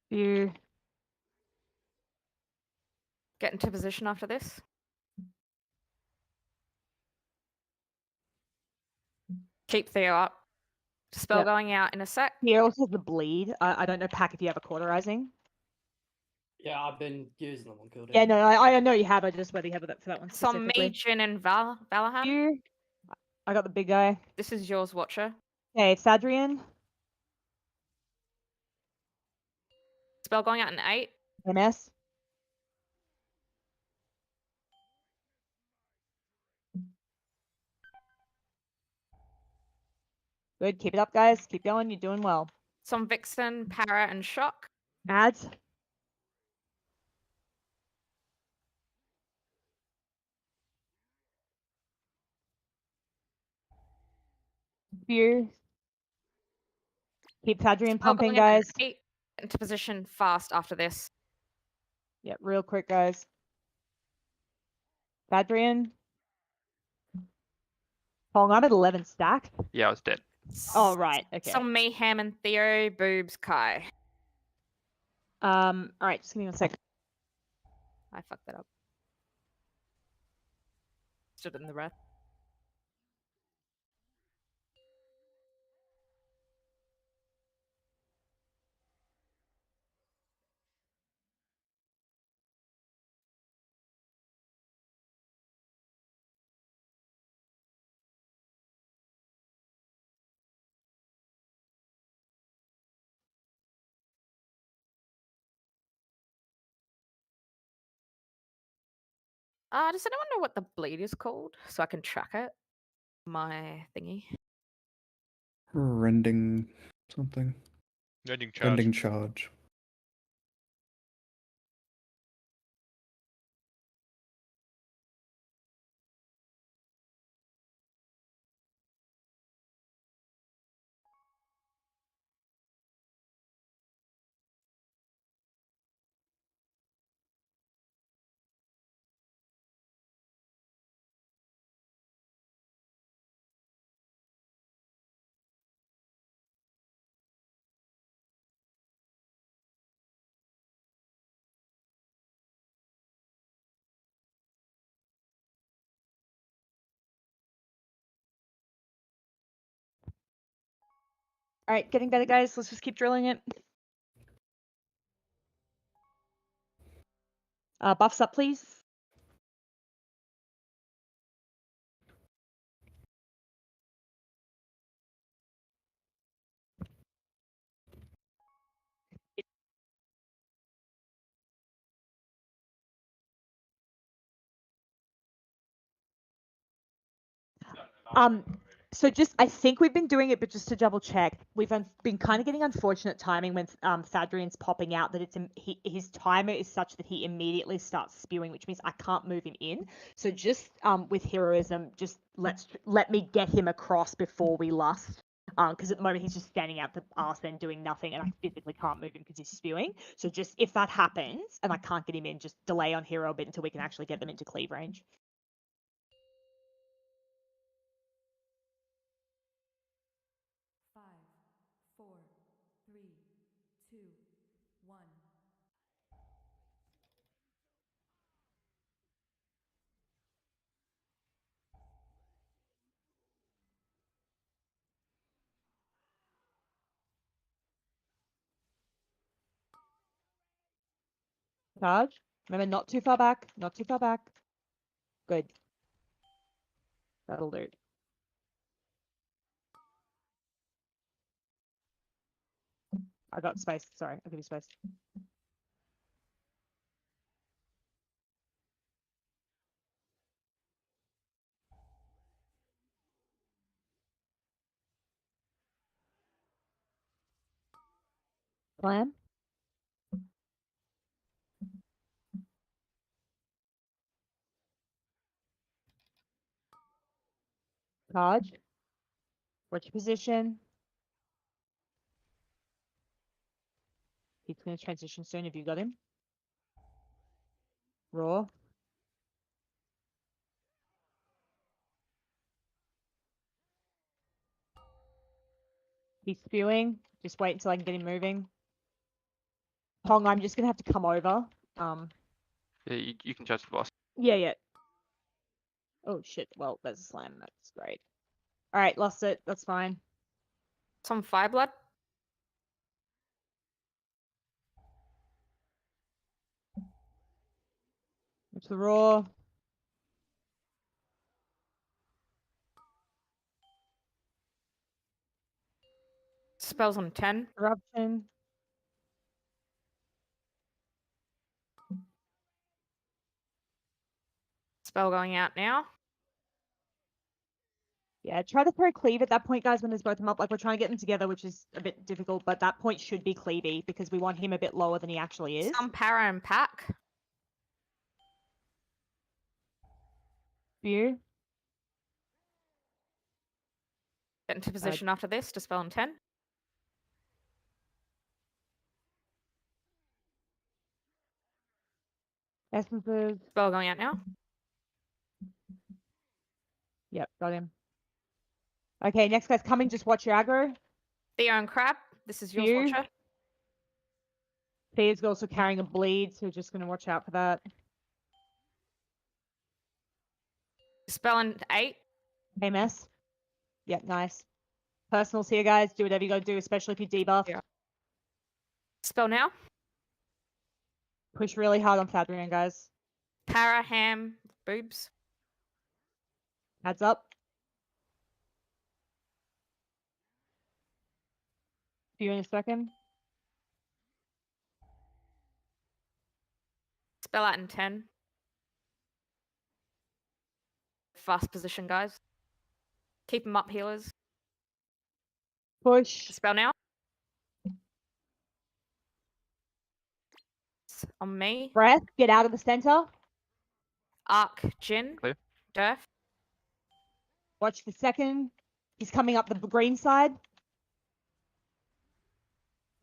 You Get into position after this. Keep Theo up. Spell Yep. going out in a sec. He also has the bleed. I don't know, Pack, if you have a cauterizing. Yeah, I've been using them on cooldown. Yeah, no, I know you have. I just whether you have that for that one Some specifically. Majin and Valahan. You. I got the big guy. This is yours, Watcher. Okay, Thadrian. Spell going out in 8. MS. Good. Keep it up, guys. Keep going. You're doing well. Some Vixen, Para, and Shock. Ads. Spear. Keep Thadrian Spell pumping, going out in guys. 8. Into position fast after this. Yep, real quick, guys. Thadrian. Oh, I'm at 11 stack. Yeah, I was dead. Oh, right. Okay. Some Mayhem and Theo, Boobs, Kai. All right, just give me 1 sec. I fucked that up. Stood in the breath. Does anyone know what the bleed is called? So I can track it. My thingy. Rending something. Rending charge. Rending charge. All right, getting better, guys. Let's just keep drilling it. Buffs up, please. So just, I think we've been doing it, but just to double check, we've been kind of getting unfortunate timing when Thadrian's popping out, that his timer is such that he immediately starts spewing, which means I can't move him in. So just with heroism, just let me get him across before we lust. Because at the moment he's just standing out the arse end doing nothing, and I physically can't move him because he's spewing. So just if that happens and I can't get him in, just delay on hero a bit until we can actually get them into cleave range. 5, 4, 3, 2, 1. Charge. Remember, not too far back. Not too far back. Good. That'll do. I got space. Sorry, I'll give you space. Slam. Charge. Watch your position. He's going to transition soon. Have you got him? Raw. He's spewing. Just wait until I can get him moving. Pong, I'm just going to have to come over. Yeah, you can judge the boss. Yeah. Oh, shit. Well, there's a slam. That's great. All right, lost it. That's fine. Some Fireblood. Watch the raw. Spells on 10. Eruption. Spell going out now. Yeah, try to throw cleave at that point, guys, when there's both of them up. Like, we're trying to get them together, which is a bit difficult, but that point should be cleavy because we want him a bit lower than he actually is. Some para and pack. View. Get into position after this to spell on 10. Essences. Spell going out now. Yep, got him. Okay, next guy's coming. Just watch your aggro. Theo and Crab. This is yours, View. Watcher. Thea's also carrying a bleed, so we're just going to watch out for that. Spell on 8. MS. Yep, nice. Personals here, guys. Do whatever you got to do, especially if you debuff. Yeah. Spell now. Push really hard on Fadrian, guys. Para, ham, boobs. Heads up. See you in a second. Spell out in 10. Fast position, guys. Keep them up, healers. Push. Spell now. On me. Breath. Get out of the center. Arc, Jin. Clear. Durf. Watch the second. He's coming up the green side.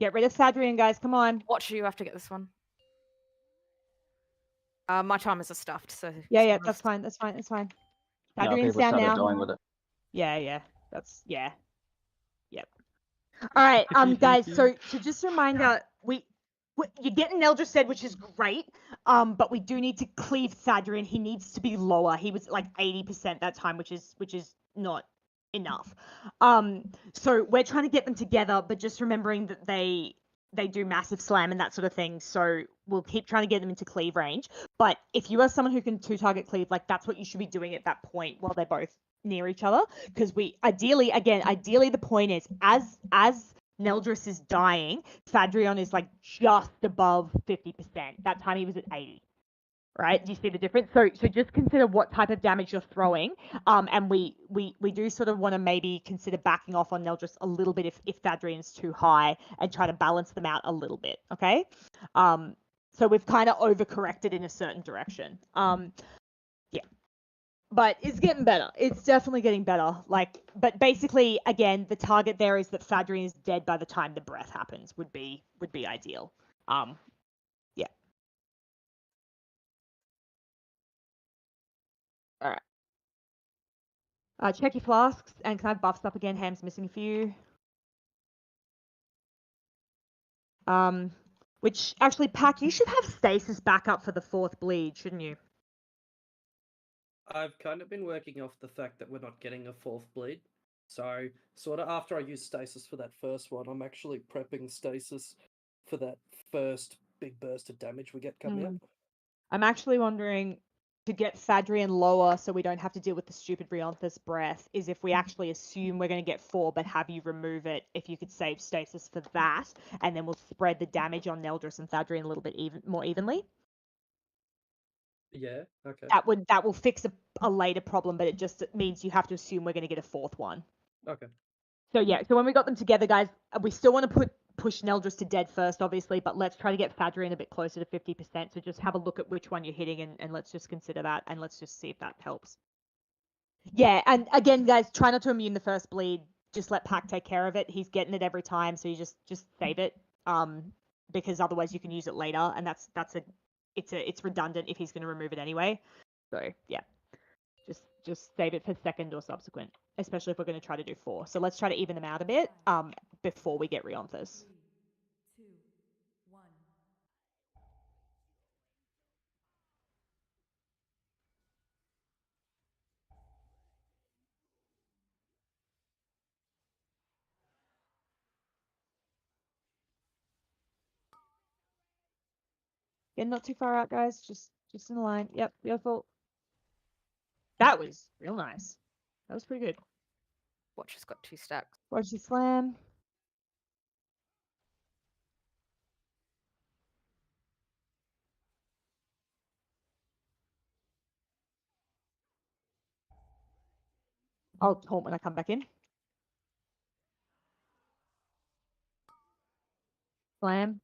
Get rid of Fadrian, guys. Come on. Watch, you have to get this one. My timers are stuffed, so... Yeah, that's fine. That's fine. That's fine. No, Fadrian's people down started now. dying with it. Yeah. That's, yeah. Yep. All right, guys, so just a reminder, you're getting Eldrised, which is great, but we do need to cleave Fadrian. He needs to be lower. He was like 80% that time, which is not enough. So we're trying to get them together, but just remembering that they do massive slam and that sort of thing. So we'll keep trying to get them into cleave range. But if you are someone who can 2-target cleave, like that's what you should be doing at that point while they're both near each other. Because ideally the point is as Neldris is dying, Fadrian is like just above 50%. That time he was at 80. Right? Do you see the difference? So just consider what type of damage you're throwing. And we do sort of want to maybe consider backing off on Neldris a little bit if Fadrian's too high and try to balance them out a little bit. Okay? So we've kind of overcorrected in a certain direction. Yeah. But it's getting better. It's definitely getting better. But basically, again, the target there is that Fadrian is dead by the time the breath happens. Would be ideal. Yeah. All right. Check your flasks, and can I have buffs up again? Ham's missing a few. Which actually, Pack, you should have stasis back up for the 4th bleed, shouldn't you? I've kind of been working off the fact that we're not getting a 4th bleed. So, sort of after I use stasis for that first one, I'm actually prepping stasis for that first big burst of damage we get coming up. I'm actually wondering, to get Fadrian lower so we don't have to deal with the stupid Rionthus breath, is if we actually assume we're going to get 4 but have you remove it, if you could save stasis for that, and then we'll spread the damage on Neldris and Fadrian a little bit more evenly. Yeah, okay. That will fix a later problem, but it just means you have to assume we're going to get a 4th one. Okay. So yeah, so when we got them together, guys, we still want to push Neldris to dead first, obviously, but let's try to get Fadrian a bit closer to 50%. So just have a look at which one you're hitting and let's just consider that, and let's just see if that helps. Yeah, and again, guys, try not to immune the first bleed. Just let Pack take care of it. He's getting it every time, so you just save it. Because otherwise you can use it later, and it's redundant if he's going to remove it anyway. So yeah, just save it for second or subsequent, especially if we're going to try to do 4. So let's try to even them out a bit before we get Rionthus. 3, 2, 1. Yeah, not too far out, guys. Just Just in the line. Yep, beautiful. That was real nice. That was pretty good. Watch has got 2 stacks. Watch the slam. I'll taunt when I come back in. Slam.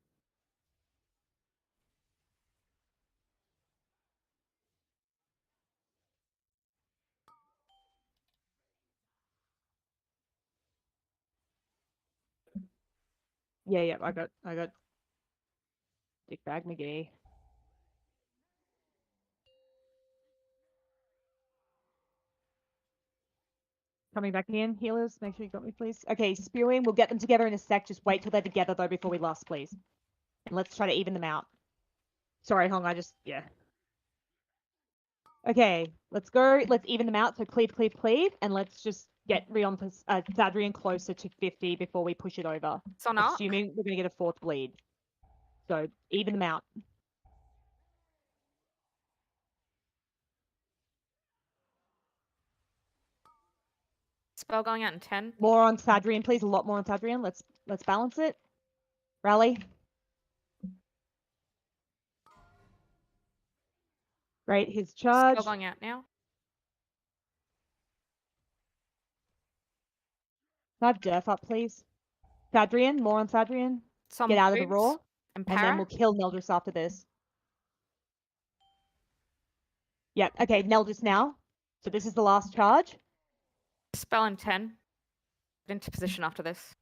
Yeah, I got Dick Bag McGee. Coming back in, healers, make sure you got me, please. Okay, spewing, we'll get them together in a sec. Just wait till they're together, though, before we last, please. And let's try to even them out. Sorry, Hong, yeah. Okay, let's go. Let's even them out. So cleave, and let's just get Thadrian closer to 50 before we push it over. It's on arc. Assuming we're going to get a 4th bleed. So even them out. Spell going out in 10. More on Thadrian, please. A lot more on Thadrian. Let's balance it. Rally. Great, his charge. Spell going out now. Have Def up, please. Thadrian, more on Thadrian. Some Get out of the boobs raw. And And then we'll kill Neldris after this. Yep, okay, Neldris now. So this is the last charge. Spell in 10. Get into position after this.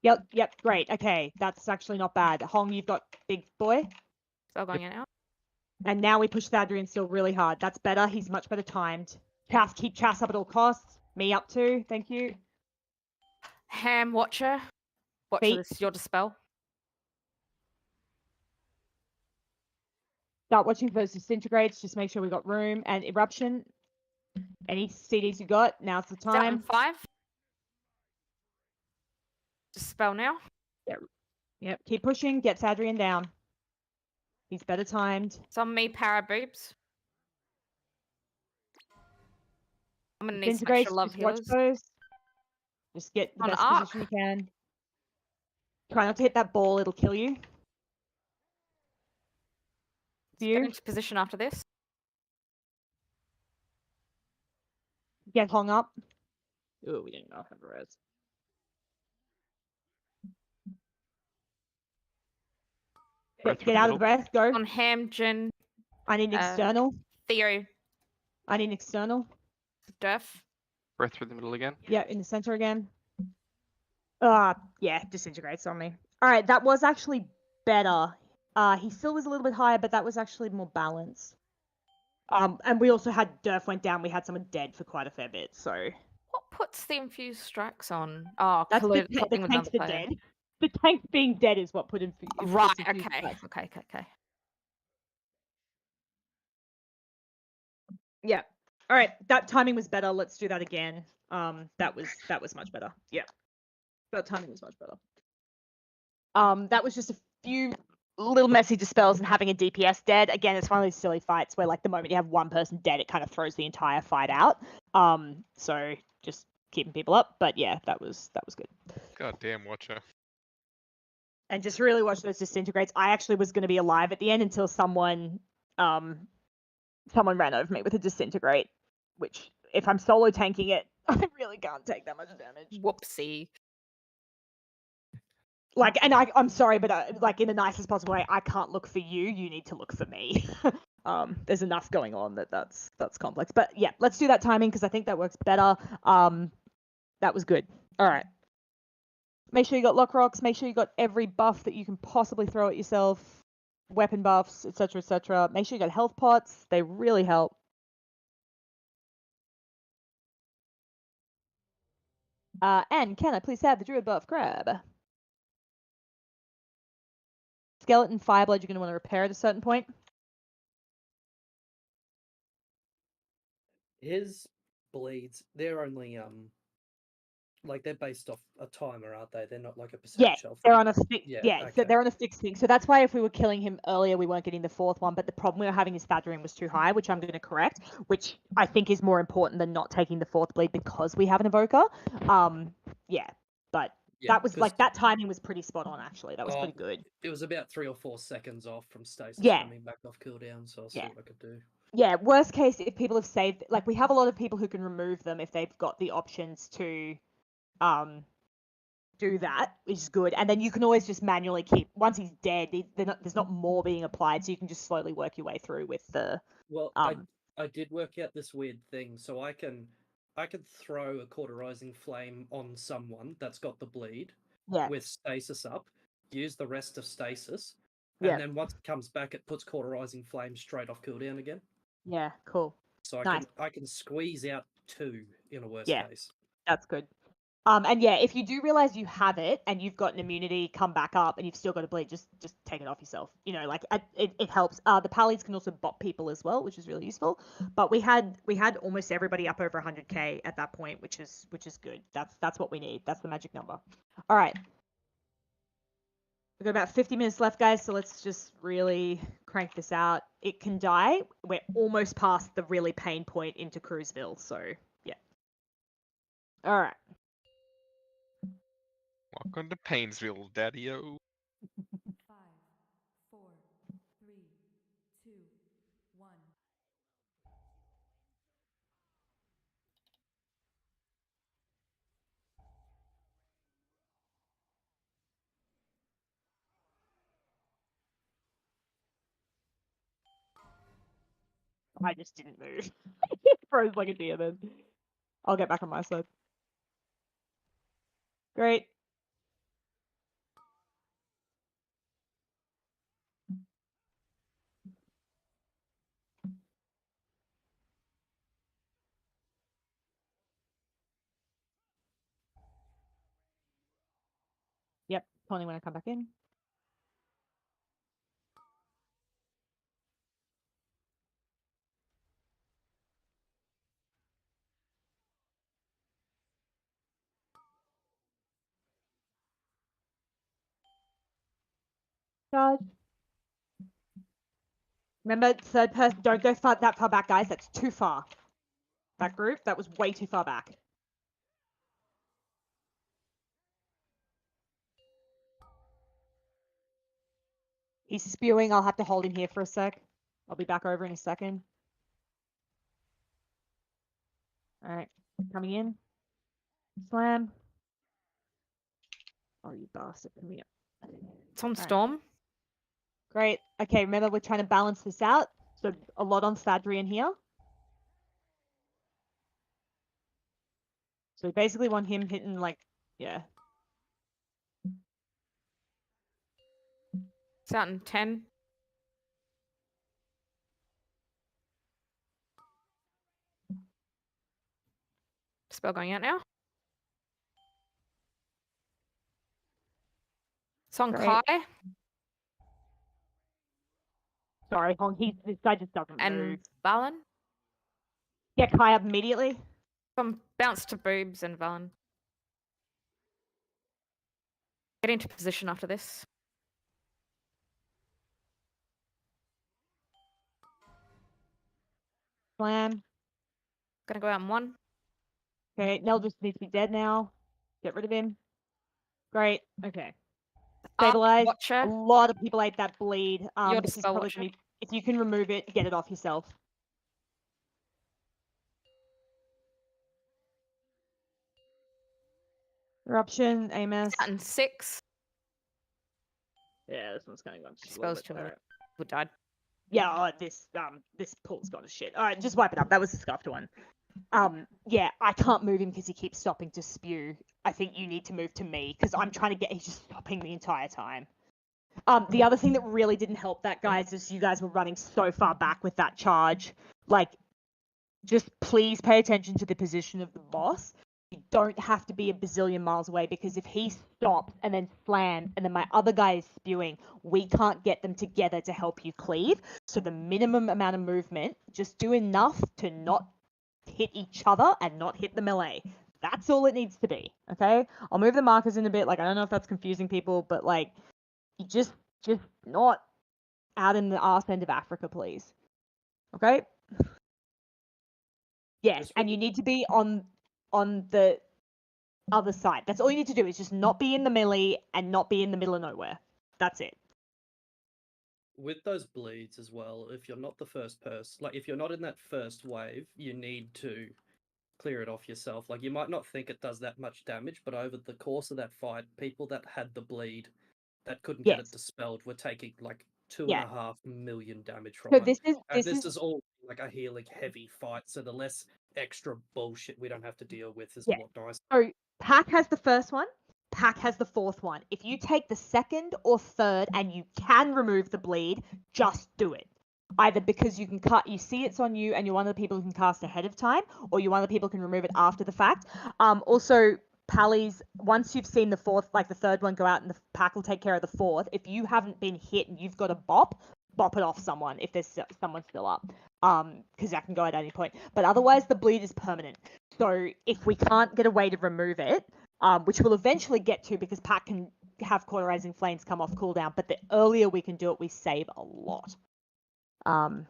Yep, great. Okay, that's actually not bad. Hong, you've got big boy. Spell going in now. And now we push Thadrian still really hard. That's better. He's much better timed. Keep Chas up at all costs. Me up too. Thank you. Ham Watcher. Watch Feet. this. Your dispel. Start watching for those disintegrates. Just make sure we got room. And eruption. Any CDs you got? Now's the It's out in time. 5. Dispel now. Yep. Keep pushing. Get Thadrian down. He's better timed. It's on me, para boobs. I'm gonna need some Disintegrates. extra love Just watch healers. those. Just get the On best arc. position you can. Try not to hit that ball. It'll kill you. Get You into position after this. get hung up. Oh, we didn't know have a res. Get out of the breath. Go. On Ham, Jin, I need an external. Theo, I need an external. Durf. Breath through the middle again. Yeah, in the center again. Yeah, disintegrates on me. All right, that was actually better. He still was a little bit higher, but that was actually more balanced. And we also had Durf went down. We had someone dead for quite a fair bit. So What puts the infused strikes on? Oh, that's the colliding with tanks another are player. dead. The tank being dead is what put him. Right. Okay. Yeah. All right. That timing was better. Let's do that again. That was much better. Yeah. That timing was much better. That was just a few little messy dispels and having a DPS dead. Again, it's one of those silly fights where like the moment you have one person dead, it kind of throws the entire fight out. So just keeping people up. But yeah, that was good. God damn, Watcher. And just really watch those disintegrates. I actually was going to be alive at the end until someone ran over me with a disintegrate, which if I'm solo tanking it, I really can't take that much damage. Whoopsie. Like, and I'm sorry, but like in the nicest possible way, I can't look for you. You need to look for me. There's enough going on that's complex. But yeah, let's do that timing because I think that works better. That was good. All right. Make sure you got lock rocks. Make sure you got every buff that you can possibly throw at yourself. Weapon buffs, etc., etc. Make sure you got health pots. They really help. And can I please have the druid buff crab? Skeleton Fireblade, you're going to want to repair at a certain point. His bleeds, they're only like they're based off a timer, aren't they? They're not like a Yeah, percentage health. they're on a fixed. Yeah, Yeah, so okay. they're on a fixed thing. So that's why if we were killing him earlier, we weren't getting the fourth one. But the problem we were having is Thadderin was too high, which I'm going to correct. Which I think is more important than not taking the fourth bleed because we have an evoker. Yeah, but Yeah, that was 'cause- like that timing was pretty spot on. Actually, that was pretty good. It was about 3 or 4 seconds off from stasis Yeah. coming back off cooldown, so I'll see Yeah. what I could do. Yeah, worst case, if people have saved, like we have a lot of people who can remove them if they've got the options to, do that, which is good. And then you can always just manually keep, once he's dead, there's not more being applied, so you can just slowly work your way through with the. Well, I did work out this weird thing, so I can throw a cauterizing flame on someone that's got the bleed Yeah. with stasis up, use the rest of stasis, Yeah. and then once it comes back, it puts cauterizing flame straight off cooldown again. Yeah, cool. So Nice. I can squeeze out 2 in a worst Yeah. case. That's good. And yeah, if you do realize you have it and you've got an immunity come back up and you've still got a bleed, just take it off yourself. You know, like it helps. The pallies can also bot people as well, which is really useful. But we had almost everybody up over 100k at that point, which is good. That's what we need. That's the magic number. All right. We've got about 50 minutes left, guys, so let's just really crank this out. It can die. We're almost past the really pain point into Cruiseville, so yeah. All right. Welcome to Painesville, Daddy-o. 5, 4, 3, 2, 1. I just didn't move. Froze like a deer then. I'll get back on my side. Great. Yep, Tony when I come back in. Charge. Remember, third person, don't go that far back, guys. That's too far. That group, that was way too far back. He's spewing. I'll have to hold him here for a sec. I'll be back over in a second. All right, coming in. Slam. Oh, you bastard. Come here. It's on Right. Storm. Great. Okay, remember we're trying to balance this out. So a lot on Thadderin here. So we basically want him hitting like, yeah. It's out in 10. Spell going out now. It's on Great. Kai Sorry, Hong. This guy just doesn't and move. Valen. Get Kai up immediately. From bounce to boobs and Valen. Get into position after this. Slam. Gonna go out in 1. Okay, Nell just needs to be dead now. Get rid of him. Great. Okay. Stabilize. A Watcher. lot of people ate that bleed. You're the This is spell probably watcher. gonna be, if you can remove it, get it off yourself. Eruption, Amos. Out in 6. Yeah, this one's going on. Spells to Alright. who died. Yeah, this pool's gone to shit. All right, just wipe it up. That was the scuffed one. Yeah, I can't move him because he keeps stopping to spew. I think you need to move to me because I'm trying to get. He's just stopping the entire time. The other thing that really didn't help that, guys, is you guys were running so far back with that charge. Like, just please pay attention to the position of the boss. You don't have to be a bazillion miles away because if he stops and then slams and then my other guy is spewing, we can't get them together to help you cleave. So the minimum amount of movement, just do enough to not hit each other and not hit the melee. That's all it needs to be. Okay. I'll move the markers in a bit. Like I don't know if that's confusing people, but like you just not out in the arse end of Africa, please. Okay. Yes, and you need to be on the other side. That's all you need to do is just not be in the melee and not be in the middle of nowhere. That's it. With those bleeds as well, if you're not the first person, like if you're not in that first wave, you need to clear it off yourself. Like you might not think it does that much damage, but over the course of that fight, people that had the bleed that couldn't get it dispelled were taking like 2.5 million damage from So it. this This is is all like a healing heavy fight, so the less extra bullshit we don't have to deal with is what nice. So Pack has the first one. Pack has the fourth one. If you take the second or third and you can remove the bleed, just do it. Either because you see it's on you and you're one of the people who can cast ahead of time, or you're one of the people who can remove it after the fact. Also, Pallies, once you've seen the fourth, like the third one go out and the Pack will take care of the fourth, if you haven't been hit and you've got a bop it off someone if there's someone still up. Because that can go at any point. But otherwise, the bleed is permanent. So if we can't get a way to remove it, which we'll eventually get to because Pack can have cauterizing flames come off cooldown, but the earlier we can do it, we save a lot. Oh,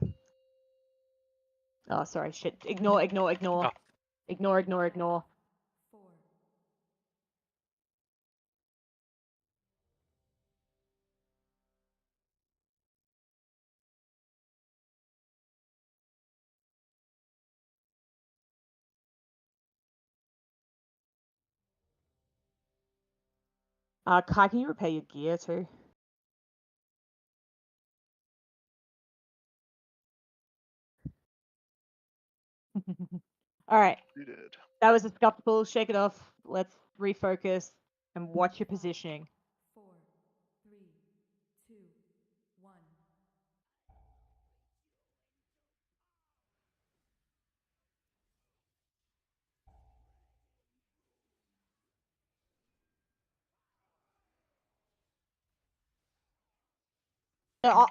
sorry, shit. Ignore. Oh. Ignore. Kai, can you repair your gear too? All right. That was a scuffle. Shake it off. Let's refocus and watch your positioning. 4, 3, 2, 1.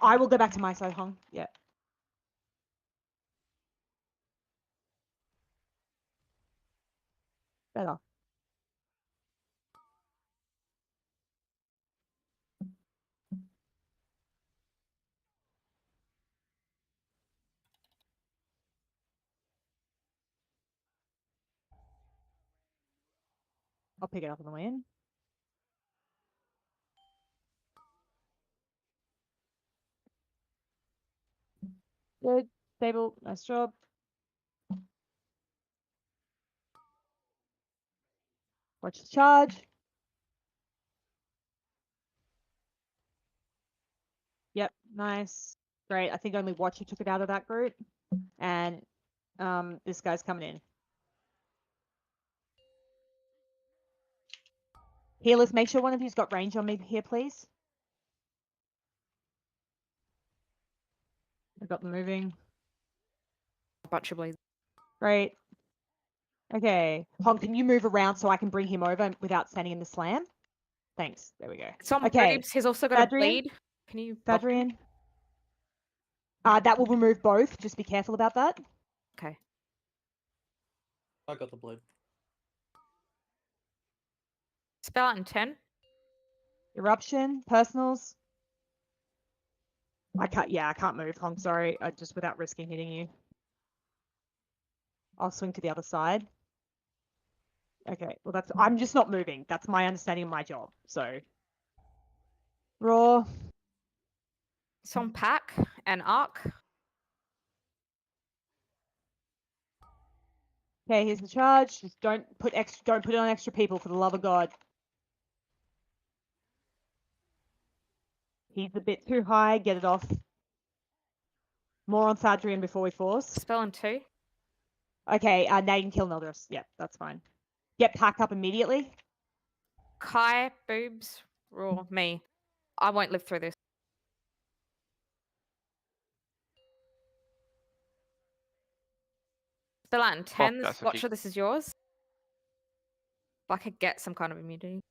I will go back to my side, Hong. Yeah. Better. I'll pick it up on the way in. Good. Stable. Nice job. Watch the charge. Yep. Nice. Great. I think only Watcher took it out of that group. And this guy's coming in. Healers, make sure one of you's got range on me here, please. I've got them moving. Bunch of bleeds. Great. Okay. Hong, can you move around so I can bring him over without standing in the slam? Thanks. There we go. It's on Okay. boobs. He's also got Adrian? a bleed. Can you bop him? Fadrian? That will remove both. Just be careful about that. Okay. I got the bleed. Spell out in 10. Eruption, personals. I can't move, Hong, sorry. Just without risking hitting you. I'll swing to the other side. Okay, well I'm just not moving. That's my understanding of my job. So raw. It's on Pack and Arc. Okay, here's the charge. Just don't put it on extra people for the love of God. He's a bit too high, get it off. More on Fadrian before we force. Spell in 2. Okay, now you can kill Neldris. Yeah, that's fine. Get Pack up immediately. Kai, boobs, raw, me. I won't live through this. Spell out in 10. that's a Watcher, few. this is yours. If I could get some kind of immunity.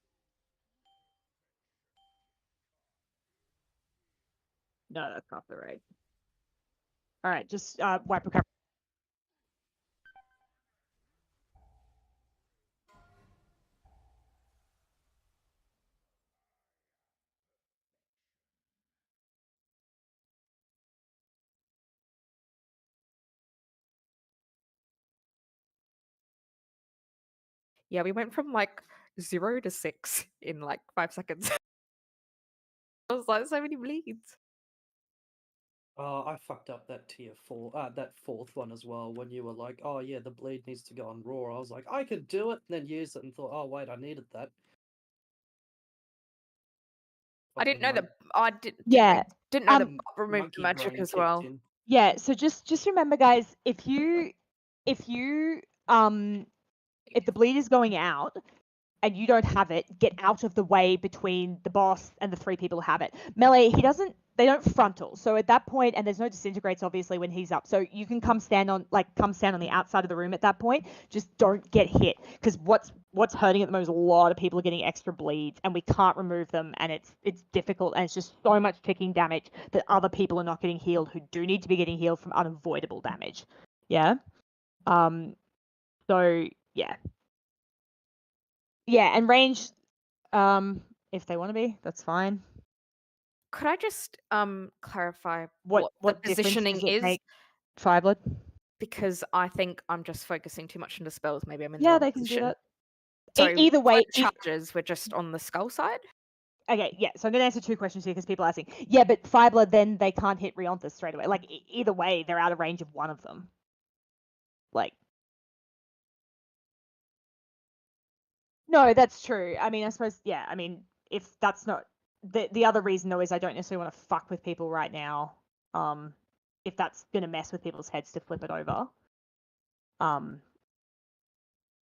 No, that's not the right. All right, just wipe recovery. Yeah, we went from like 0 to 6 in like 5 seconds. I was like, so many bleeds. Oh, I fucked up that tier 4, that 4th one as well. When you were like, "Oh yeah, the bleed needs to go on raw," I was like, "I could do it," and then used it and thought, "Oh wait, I needed that." I didn't know Fucking that. I didn't Yeah. know that mon- removed the monkey magic brain as kicked well. in. Yeah, so just remember, guys, if the bleed is going out and you don't have it, get out of the way between the boss and the 3 people who have it. Melee, they don't frontal. So at that point, and there's no disintegrates obviously when he's up. So you can come stand on the outside of the room at that point. Just don't get hit. Because what's hurting at the moment is a lot of people are getting extra bleeds and we can't remove them, and it's difficult, and it's just so much ticking damage that other people are not getting healed who do need to be getting healed from unavoidable damage. Yeah. So yeah. Yeah, and range, if they want to be, that's fine. Could I just clarify What the difference positioning does it is? make, Fireblood? Because I think I'm just focusing too much on the spells. Maybe I'm in the Yeah, wrong they can do position. that. So Either way, charges we're just on the skull side. Okay, yeah. So I'm gonna answer 2 questions here because people are asking. Yeah, but Fireblood, then they can't hit Rionthus straight away. Like either way, they're out of range of one of them. Like, no, that's true. I mean, I suppose, yeah. I mean, if that's not the other reason though is I don't necessarily want to fuck with people right now. If that's gonna mess with people's heads to flip it over.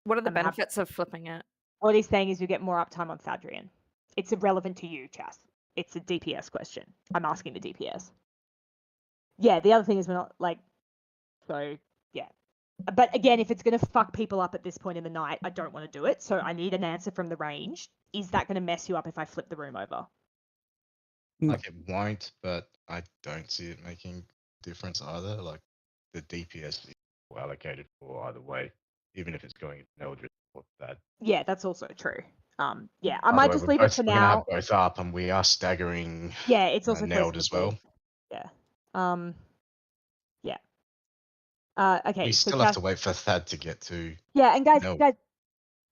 What are the I'm happy- benefits of flipping it? What he's saying is you get more uptime on Thadrian. It's irrelevant to you, Chas. It's a DPS question. I'm asking the DPS. Yeah, the other thing is we're not like, so yeah. But again, if it's going to fuck people up at this point in the night, I don't want to do it. So I need an answer from the range. Is that going to mess you up if I flip the room over? Like it won't, but I don't see it making difference either. Like the DPS is allocated for either way, even if it's going in Eldritch or that. Yeah, that's also true. Yeah, I By the might way, just we're leave it both- for we're gonna now. have both up, and we are staggering. Yeah, it's also nailed close as to the well. board. Yeah. Yeah. Okay. We so still have to wait for Thad to get to. Yeah, and guys, nailed.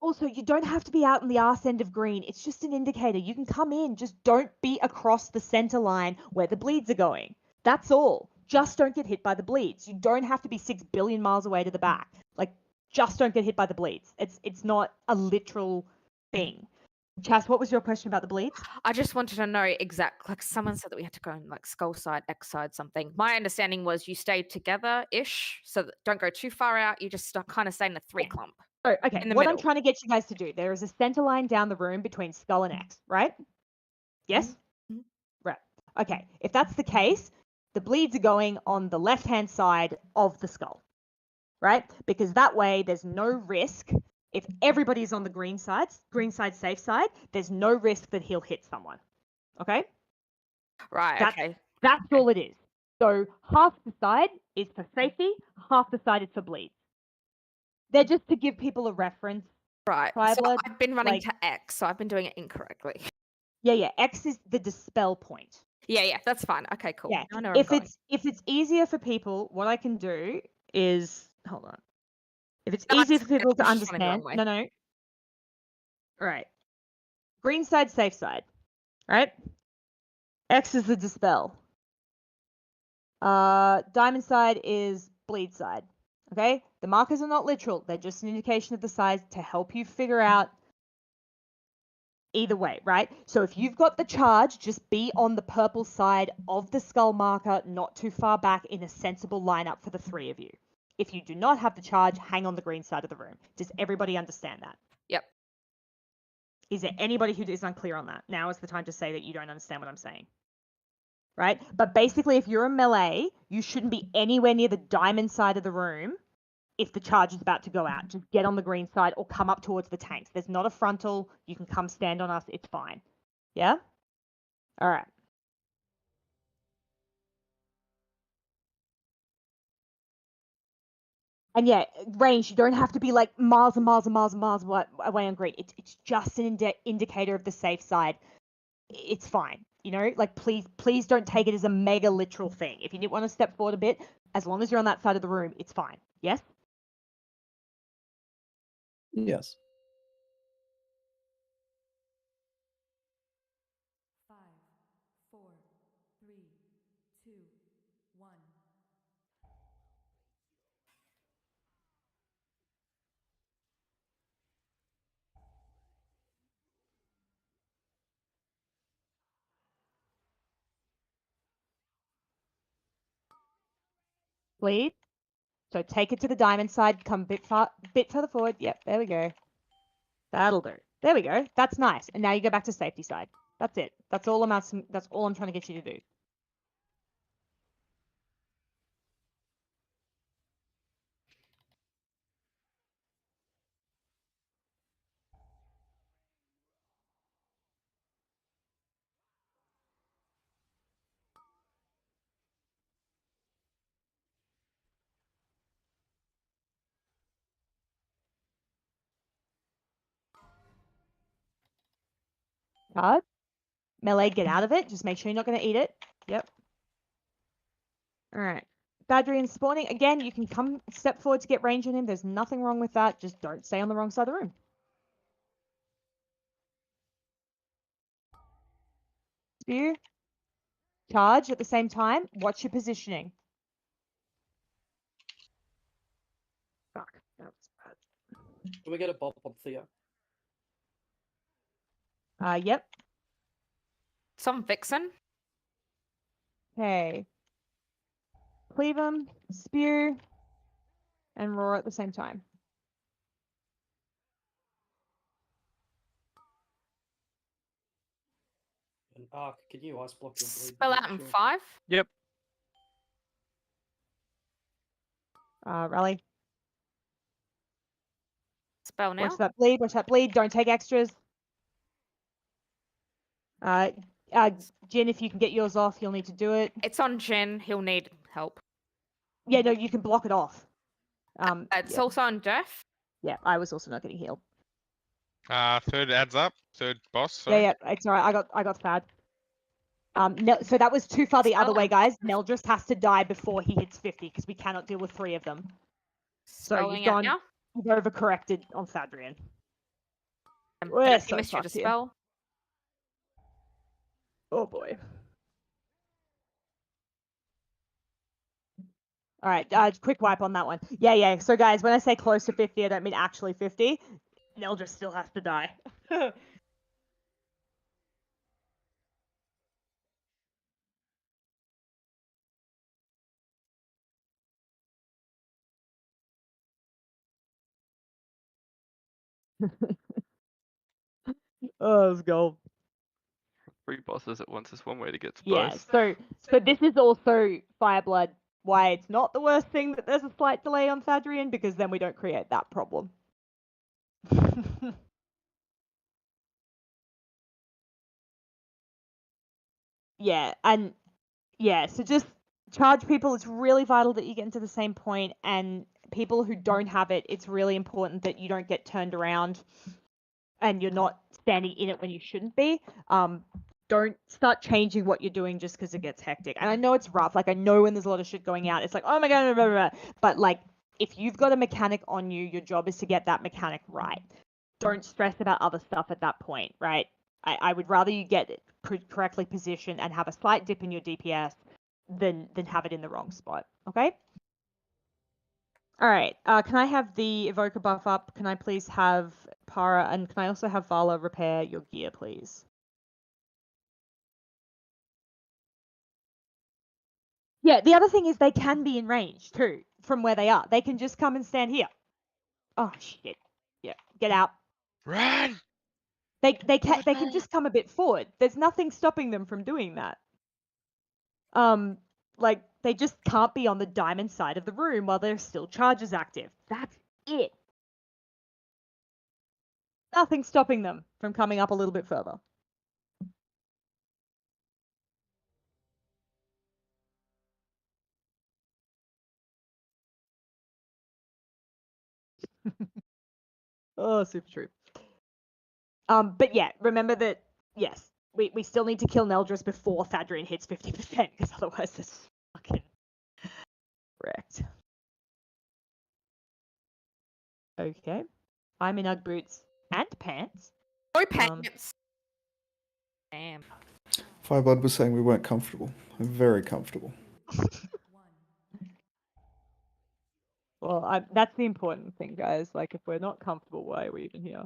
also, you don't have to be out in the arse end of green. It's just an indicator. You can come in. Just don't be across the center line where the bleeds are going. That's all. Just don't get hit by the bleeds. You don't have to be 6 billion miles away to the back. Like, just don't get hit by the bleeds. It's not a literal thing. Chas, what was your question about the bleeds? I just wanted to know like someone said that we had to go in like skull side, X side, something. My understanding was you stay together-ish, so that don't go too far out. You just kind of stay in a 3 clump. Oh, okay. In the What middle. I'm trying to get you guys to do, there is a center line down the room between skull and X, right? Yes? Mhm. Right. Okay. If that's the case, the bleeds are going on the left-hand side of the skull, right? Because that way there's no risk. If everybody's on the green side safe side, there's no risk that he'll hit someone. Okay? Right, okay. That's all it is. So half the side is for safety, half the side is for bleeds. They're just to give people a reference. Right. So Fireblood, I've been running like- to X, so I've been doing it incorrectly. Yeah. X is the dispel point. Yeah, that's fine. Okay, cool. Yeah. I know where I'm going. If it's easier for people, what I can do is hold on. If it's No, easier for people to I'm just running the understand, wrong way. no. Right. Green side, safe side. Right? X is the dispel. Diamond side is bleed side. Okay? The markers are not literal. They're just an indication of the size to help you figure out either way, right? So if you've got the charge, just be on the purple side of the skull marker, not too far back in a sensible lineup for the 3 of you. If you do not have the charge, hang on the green side of the room. Does everybody understand that? Yep. Is there anybody who is unclear on that? Now is the time to say that you don't understand what I'm saying. Right? But basically, if you're a melee, you shouldn't be anywhere near the diamond side of the room if the charge is about to go out. Just get on the green side or come up towards the tanks. There's not a frontal. You can come stand on us. It's fine. Yeah? All right. And yeah, range, you don't have to be like miles and miles and miles and miles away on green. It's just an indicator of the safe side. It's fine. You know, like please don't take it as a mega literal thing. If you want to step forward a bit, as long as you're on that side of the room, it's fine. Yes? Yes. 3, 2, 1. Bleed. So take it to the diamond side. Come bit further forward. Yep, there we go. That'll do. There we go. That's nice. And now you go back to safety side. That's it. That's all I'm asking. That's all I'm trying to get you to do. Card. Melee, get out of it. Just make sure you're not going to eat it. Yep. All right. Badrian spawning. Again, you can come step forward to get range on him. There's nothing wrong with that. Just don't stay on the wrong side of the room. Spew. Charge at the same time. Watch your positioning. Fuck. That was bad. Can we get a bop on Theo? Yep. Some vixen. Okay. Cleave him, spew, and roar at the same time. And Ark, can you ice block your bleed? Spell out in 5. Yep. Rally. Spell now. Watch that bleed. Watch that bleed. Don't take extras. Jin, if you can get yours off, you'll need to do it. It's on Jin. He'll need help. Yeah, no, you can block it off. It's yeah. also on Jeff. Yeah, I was also not getting healed. Third adds up. Third boss. Sorry. Yeah, it's alright. I got fad. So that was too far the other way, guys. Neldris has to die before he hits 50 because we cannot deal with 3 of them. So Spelling you've out now. you've overcorrected on Fadrian. Did he miss you to spell? Oh boy. All right, quick wipe on that one. Yeah. So guys, when I say close to 50, I don't mean actually 50. Neldris still has to die. Oh, let's go. 3 bosses at once is one way to get to Yeah, both. so this is also Fireblood, why it's not the worst thing that there's a slight delay on Fadrian, because then we don't create that problem. Yeah, and yeah, so just charge people. It's really vital that you get into the same point, and people who don't have it, it's really important that you don't get turned around and you're not standing in it when you shouldn't be. Don't start changing what you're doing just because it gets hectic. And I know it's rough. Like, I know when there's a lot of shit going out, it's like, oh my god, blah, blah, blah. But like, if you've got a mechanic on you, your job is to get that mechanic right. Don't stress about other stuff at that point, right? I would rather you get it correctly positioned and have a slight dip in your DPS than have it in the wrong spot. Okay. All right. Can I have the evoker buff up? Can I please have Para, and can I also have Vala repair your gear, please? Yeah, the other thing is they can be in range too from where they are. They can just come and stand here. Oh shit. Yeah, get out. Run! They can just come a bit forward. There's nothing stopping them from doing that. Like, they just can't be on the diamond side of the room while there's still charges active. That's it. Nothing stopping them from coming up a little bit further. Oh, super true. But yeah, remember that, yes, we still need to kill Neldris before Fadrian hits 50%, because otherwise it's fucking wrecked. Okay. I'm in Ugg boots and pants. No pants. Damn. Fireblood was saying we weren't comfortable. I'm very comfortable. Well, that's the important thing, guys. Like, if we're not comfortable, why are we even here?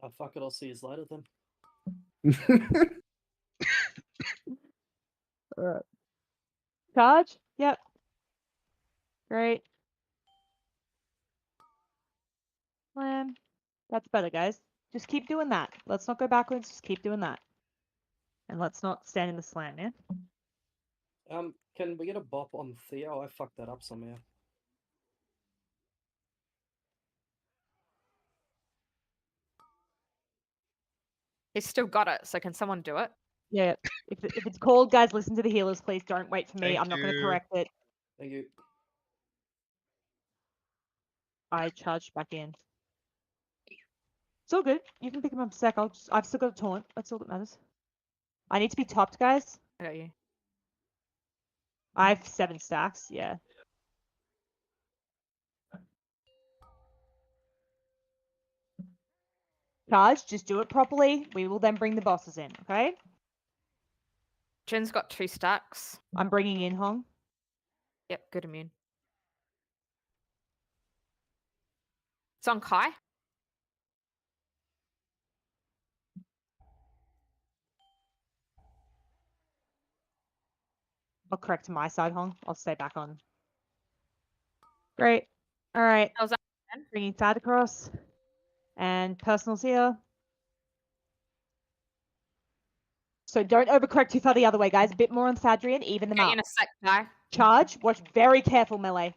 Oh, fuck it, I'll see you later then. Alright. Charge? Yep. Great. Slam. That's better, guys. Just keep doing that. Let's not go backwards. Just keep doing that. And let's not stand in the slam, yeah? Can we get a bop on Theo? I fucked that up somehow. He's still got it, so can someone do it? Yeah. If it's called, guys, listen to the healers, please. Don't wait for me. Thank I'm not going to you. correct it. Thank you. I charged back in. It's all good. You can pick him up a sec. I've still got a taunt. That's all that matters. I need to be topped, guys. I got you. I have 7 stacks, yeah. Charge, just do it properly. We will then bring the bosses in, okay? Jin's got 2 stacks. I'm bringing in Hong. Yep, good immune. It's on Kai. I'll correct to my side, Hong. I'll stay back on. Great. All right. How's that? Bringing Thad across. And personals here. So don't overcorrect too far the other way, guys. A bit more on Thadrian, even them Get up. in a sec, Kai. Charge. Watch very careful, melee.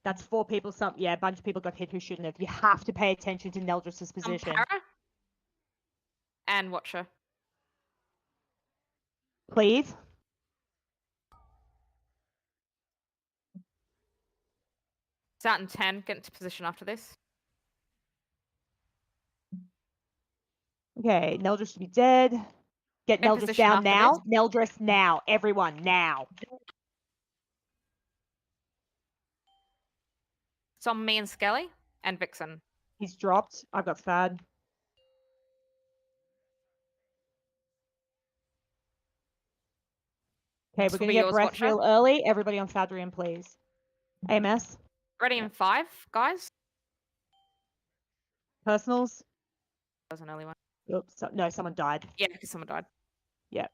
That's 4 people. Yeah, a bunch of people got hit who shouldn't have. You have to pay attention to Neldris's position. Para and Watcher. Cleave. It's out in 10. Get into position after this. Okay, Neldris should be dead. Get In Neldris position down after now. this. Neldris now. Everyone, now. It's on me and Skelly and Vixen. He's dropped. I've got Thad. Okay, This we're will going to be get yours, breath Watcher. real early. Everybody on Thadrian, please. AMS. Ready in 5, guys. Personals. That was an early one. Oops. No, someone died. Yeah, because someone died. Yep.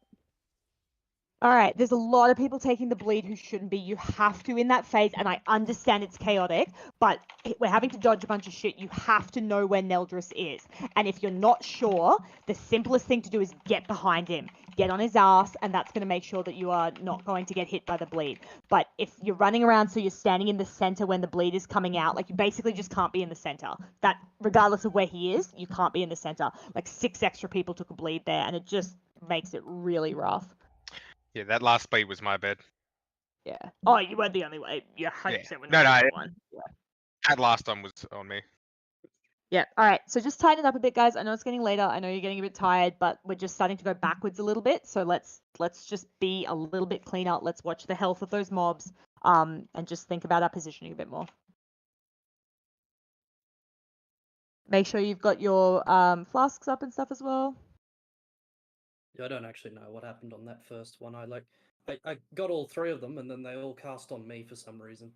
All right, there's a lot of people taking the bleed who shouldn't be. You have to in that phase, and I understand it's chaotic, but we're having to dodge a bunch of shit. You have to know where Neldris is. And if you're not sure, the simplest thing to do is get behind him. Get on his ass, and that's going to make sure that you are not going to get hit by the bleed. But if you're running around so you're standing in the center when the bleed is coming out, like you basically just can't be in the center. That, regardless of where he is, you can't be in the center. Like 6 extra people took a bleed there, and it just makes it really rough. Yeah, that last bleed was my bad. Yeah. Oh, you weren't the only way. You're 100% Yeah. were No, not the no, only one. Yeah. That last one was on me. Yeah. All right. So just tighten it up a bit, guys. I know it's getting later. I know you're getting a bit tired, but we're just starting to go backwards a little bit. So let's just be a little bit cleaner. Let's watch the health of those mobs. And just think about our positioning a bit more. Make sure you've got your flasks up and stuff as well. Yeah, I don't actually know what happened on that first one. I got all 3 of them, and then they all cast on me for some reason.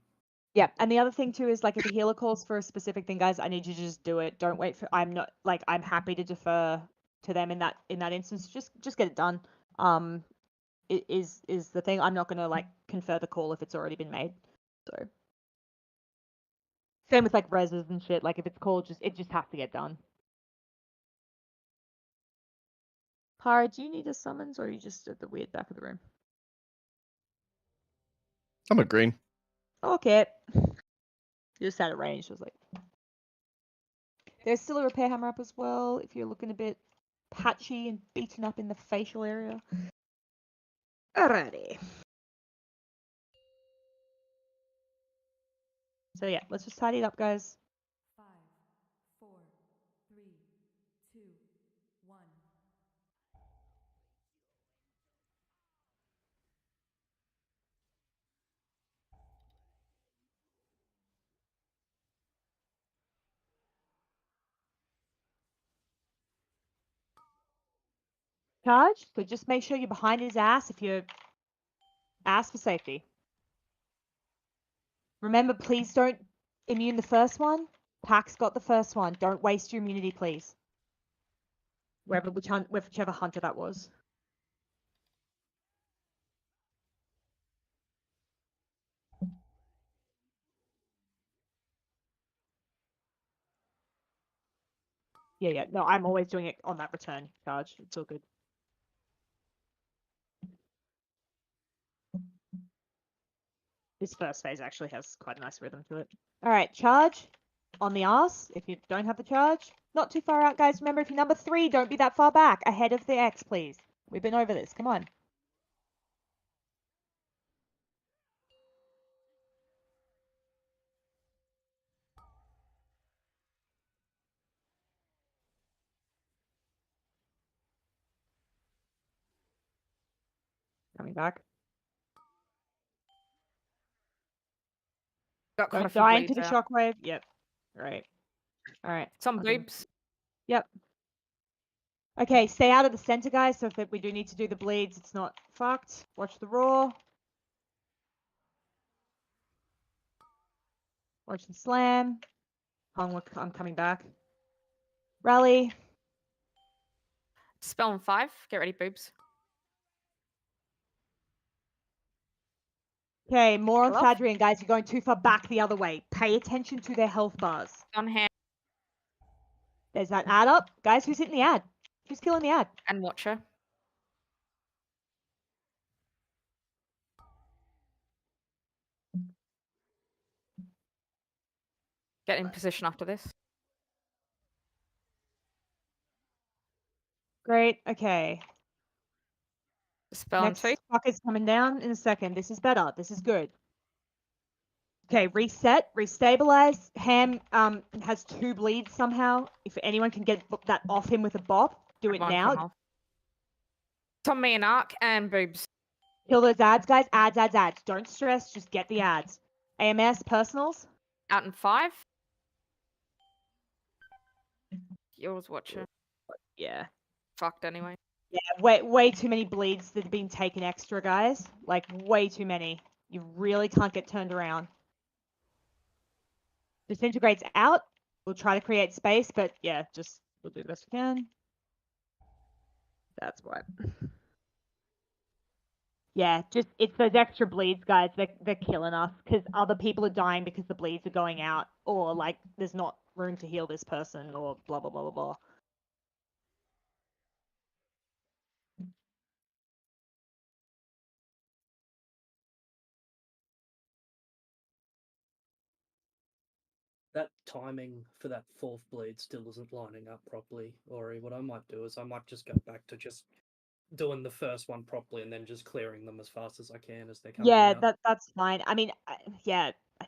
Yeah, and the other thing too is like if a healer calls for a specific thing, guys, I need you to just do it. Don't wait for. I'm happy to defer to them in that instance. Just get it done. It is the thing. I'm not gonna like confer the call if it's already been made. So same with like reses and shit. Like if it's called, it just has to get done. Para, do you need a summons or are you just at the weird back of the room? I'm at green. Okay. You just had a range. I was like, there's still a repair hammer up as well. If you're looking a bit patchy and beaten up in the facial area. Alrighty. So yeah, let's just tidy it up, guys. 5, 4, 3, 2, 1. charge, so just make sure you're behind his ass if you're ass for safety. Remember, please don't immune the first one. Pax got the first one. Don't waste your immunity, please. Whichever hunter that was. Yeah. No, I'm always doing it on that return charge. It's all good. This first phase actually has quite a nice rhythm to it. All right, charge on the arse. If you don't have the charge, not too far out, guys. Remember, if you're number 3, don't be that far back. Ahead of the X, please. We've been over this. Come on. Coming back. Got quite a Don't few die into bleeds the out. shockwave. Yep. Right. All right. Some I'll do- boobs. Yep. Okay, stay out of the center, guys. So if we do need to do the bleeds, it's not fucked. Watch the raw. Watch the slam. I'm coming back. Rally. Spell on 5. Get ready, boobs. Okay, more on Hello? Fadrian, guys. You're going too far back the other way. Pay attention to their health bars. On hand There's that ad up. Guys, who's hitting the ad? Who's killing the ad? and watcher. Get in position after this. Great. Okay. Spell on Next 2. fucker's coming down in a second. This is better. This is good. Okay, reset, restabilize. Ham has 2 bleeds somehow. If anyone can get that off him with a bop, do it One come now. off. It's on me and Arc and boobs. Kill those ads, guys. Ads. Don't stress. Just get the ads. AMS, personals. Out in 5. Yours, watcher. Yeah. Fucked anyway. Yeah, way too many bleeds that have been taken extra, guys. Like, way too many. You really can't get turned around. Disintegrates out. We'll try to create space, but yeah, we'll do the best we can. That's what. Yeah, it's those extra bleeds, guys. They're killing us because other people are dying because the bleeds are going out, or like there's not room to heal this person, or blah blah blah blah blah. That timing for that 4th bleed still isn't lining up properly, Ori. What I might do is I might just go back to just doing the first one properly and then just clearing them as fast as I can as they're coming out. That's fine. I mean, I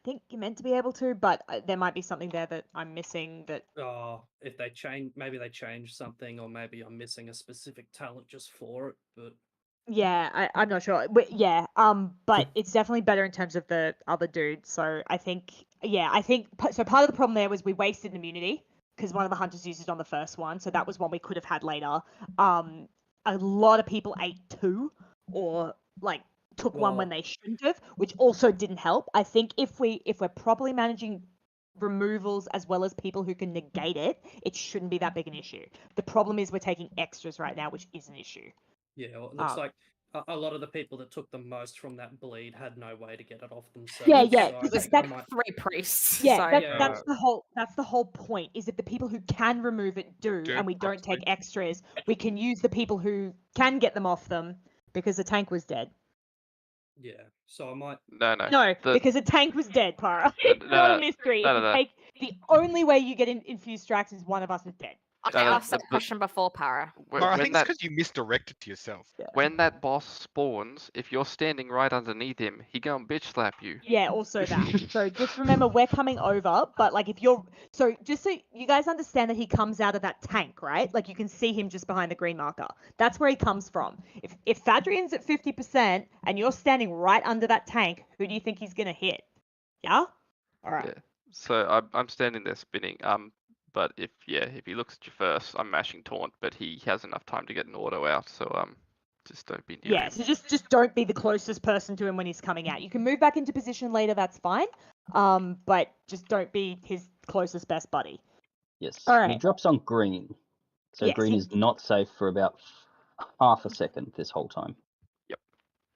think you're meant to be able to, but there might be something there that I'm missing. That if they change, maybe they change something, or maybe I'm missing a specific talent just for it. But yeah, I'm not sure. But but it's definitely better in terms of the other dude. So I think so. Part of the problem there was we wasted immunity because one of the hunters used it on the first one, so that was one we could have had later. A lot of people ate 2 or like took one when they shouldn't have, which also didn't help. I think if we're properly managing removals as well as people who can negate it, it shouldn't be that big an issue. The problem is we're taking extras right now, which is an issue. yeah, well, it looks like a lot of the people that took the most from that bleed had no way to get it off themselves. Yeah. So I think I might... 3 priests. Yeah, So. that's the whole point. Is that the people who can remove it do, and we don't take extras. We can use the people who can get them off them because the tank was dead. Yeah, so I might... No, because the tank was dead, Para. It's not a mystery. The only way you get infused tracks is one of us is dead. I asked that question before, Para. I think it's because you misdirected to yourself. When that boss spawns, if you're standing right underneath him, he gonna bitch slap you. Yeah, also that. So just remember, we're coming over, but like if you're... So just so you guys understand that he comes out of that tank, right? Like you can see him just behind the green marker. That's where he comes from. If Fadrian's at 50% and you're standing right under that tank, who do you think he's going to hit? Yeah? All right. Yeah. So I'm standing there spinning. But if he looks at you first, I'm mashing taunt, but he has enough time to get an auto out, so just don't be near Yeah, him. so just don't be the closest person to him when he's coming out. You can move back into position later, that's fine. But just don't be his closest best buddy. Yes. All He right. drops on green. So Yes, green is not safe for about half a second this whole time. Yep.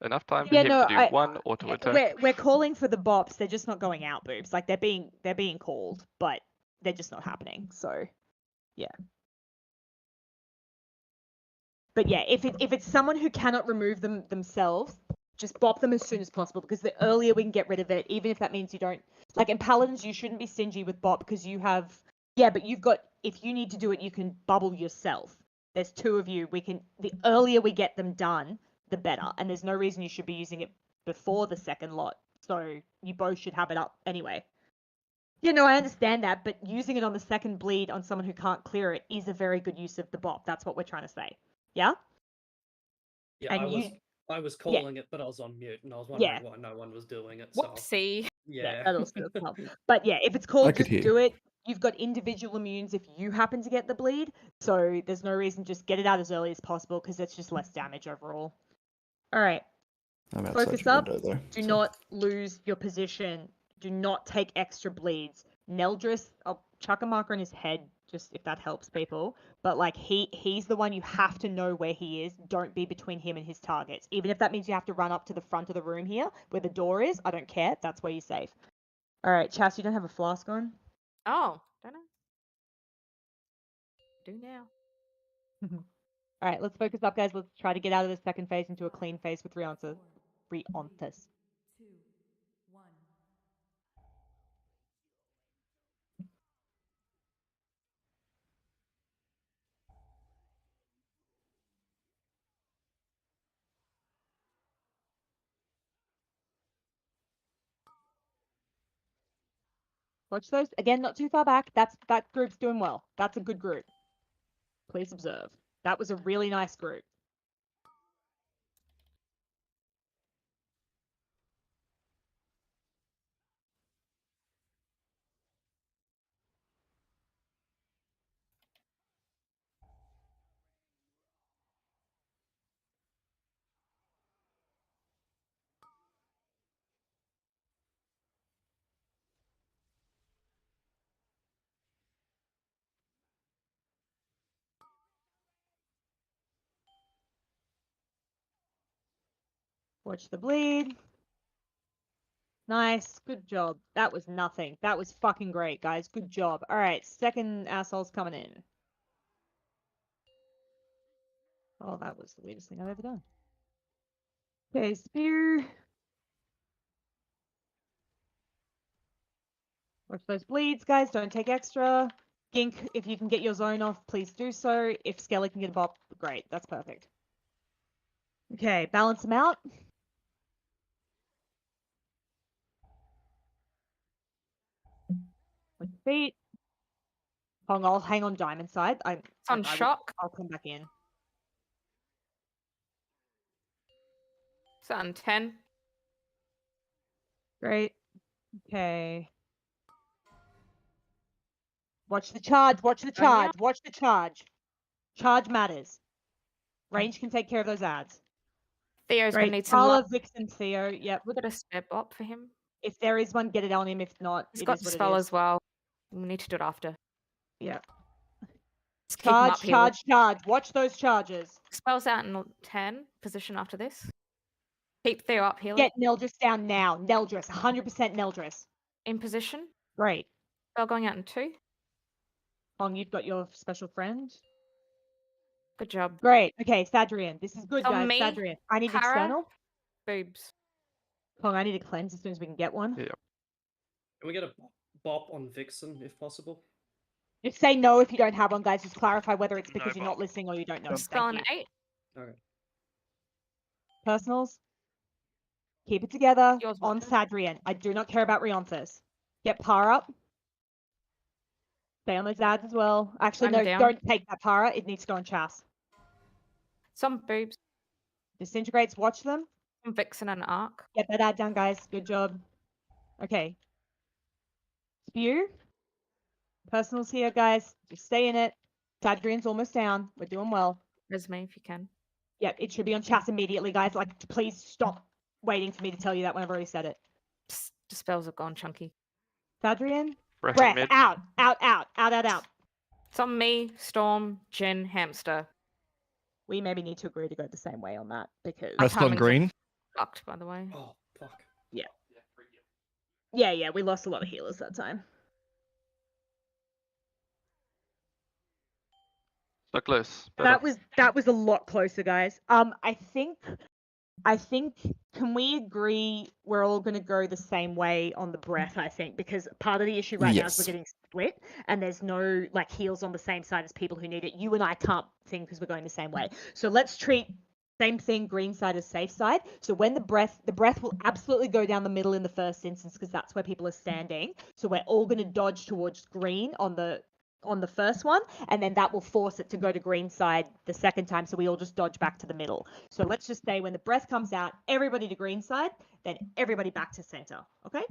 Enough time for Yeah, him no, to do one auto attack. we're calling for the bops. They're just not going out, boobs. Like they're being called, but they're just not happening. So, yeah. But yeah, if it's someone who cannot remove them themselves, just bop them as soon as possible, because the earlier we can get rid of it, even if that means you don't like in paladins, you shouldn't be stingy with bop because you have but you've got, if you need to do it, you can bubble yourself. There's two of you. The earlier we get them done, the better. And there's no reason you should be using it before the second lot. So you both should have it up anyway. Yeah, no, I understand that, but using it on the second bleed on someone who can't clear it is a very good use of the bop. That's what we're trying to say. Yeah? Yeah, And I was calling it, but I was on mute, and I was wondering why no one was doing it. So Whoopsie. yeah, that also does help. But yeah, if it's called, I could just hear. do it. You've got individual immunes if you happen to get the bleed, so there's no reason, just get it out as early as possible because it's just less damage overall. All right. I'm outside Focus your up. window though. Do not lose your position. Do not take extra bleeds. Neldris, I'll chuck a marker on his head just if that helps people. But like he's the one, you have to know where he is. Don't be between him and his targets. Even if that means you have to run up to the front of the room here where the door is, I don't care. That's where you're safe. All right, Chas, you don't have a flask on? Oh, don't I? Do now. All right, let's focus up, guys. Let's try to get out of the second phase into a clean phase with Rionthus. 2, 1. Watch those. Again, not too far back. That group's doing well. That's a good group. Please observe. That was a really nice group. Watch the bleed. Nice. Good job. That was nothing. That was fucking great, guys. Good job. All right, second asshole's coming in. Oh, that was the weirdest thing I've ever done. Okay, spear. Watch those bleeds, guys. Don't take extra. Gink, if you can get your zone off, please do so. If Skelly can get a bop, great. That's perfect. Okay, balance them out. With the feet. I'll hang on diamond side. On shock. I'll come back in. It's on 10. Great. Okay. Watch the charge. Watch the charge. Watch the charge. Charge matters. Range can take care of those ads. Theo's going to need some Carla, luck. Vixen, Theo. Yep. We've got a spare bop for him. If there is one, get it on him. If not, He's it got is what spell it is. as well. We need to do it after. Yeah. Let's keep him Charge, up here. charge, charge. Watch those charges. Spell's out in 10 position after this. Keep Theo up here. Get Neldris down now. Neldris. 100% Neldris. In position. Great. Spell going out in 2. Hong, you've got your special friend. Good job. Great. Okay, Sadrian. This is good, On guys. me, Sadrian. I need Para, external. Boobs. Hong, I need to cleanse as soon as we can get one. Yeah. Can we get a bop on Vixen if possible? Just say no if you don't have one, guys. Just clarify whether it's because No you're not bop. listening or you don't know. Spell Thank on you. 8. Okay. Personals. Keep it together. Yours, On Walter. Sadrian. I do not care about Rionthus. Get Para up. Stay on those ads as well. Actually, I'm no, down. don't take that Para. It needs to go on Chas. Some boobs. Disintegrates, watch them. Some Vixen and Arc. Get that ad down, guys. Good job. Okay. Spew. Personals here, guys. Just stay in it. Tadrian's almost down. We're doing well. Resume if you can. Yep, it should be on chat immediately, guys. Like, please stop waiting for me to tell you that when I've already said it. Psst, dispels have gone chunky. Tadrian? Breath Breath, mid. out. It's on me, Storm, Jin, Hamster. We maybe need to agree to go the same way on that because Rest on timings are green. Fucked, by the way. Oh, fuck. yeah, we lost a lot of healers that time. So close. Better. That was a lot closer, guys. I think can we agree we're all going to go the same way on the breath, I think, because part of the issue right now is we're Yes. getting split and there's no like heals on the same side as people who need it. You and I can't think because we're going the same way. So let's treat same thing, green side as safe side. So when the breath will absolutely go down the middle in the first instance because that's where people are standing. So we're all going to dodge towards green on the first one, and then that will force it to go to green side the second time, so we all just dodge back to the middle. So let's just say when the breath comes out, everybody to green side, then everybody back to center, okay?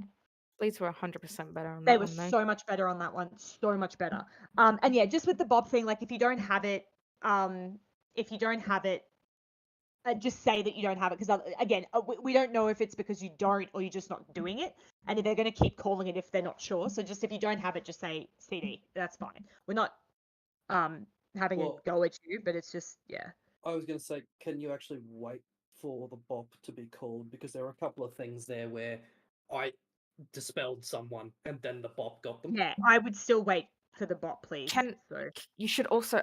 Bleeds were 100% better on They that were one, though. so much better on that one, so much better. And yeah, just with the bob thing, like if you don't have it, just say that you don't have it, because again, we don't know if it's because you don't or you're just not doing it, and they're going to keep calling it if they're not sure. So just if you don't have it, just say CD. That's fine. We're not having Well- a go at you, but it's just I was going to say, can you actually wait for the bop to be called? Because there are a couple of things there where I dispelled someone and then the bop got them. Yeah, I would still wait for the bot, please. You should also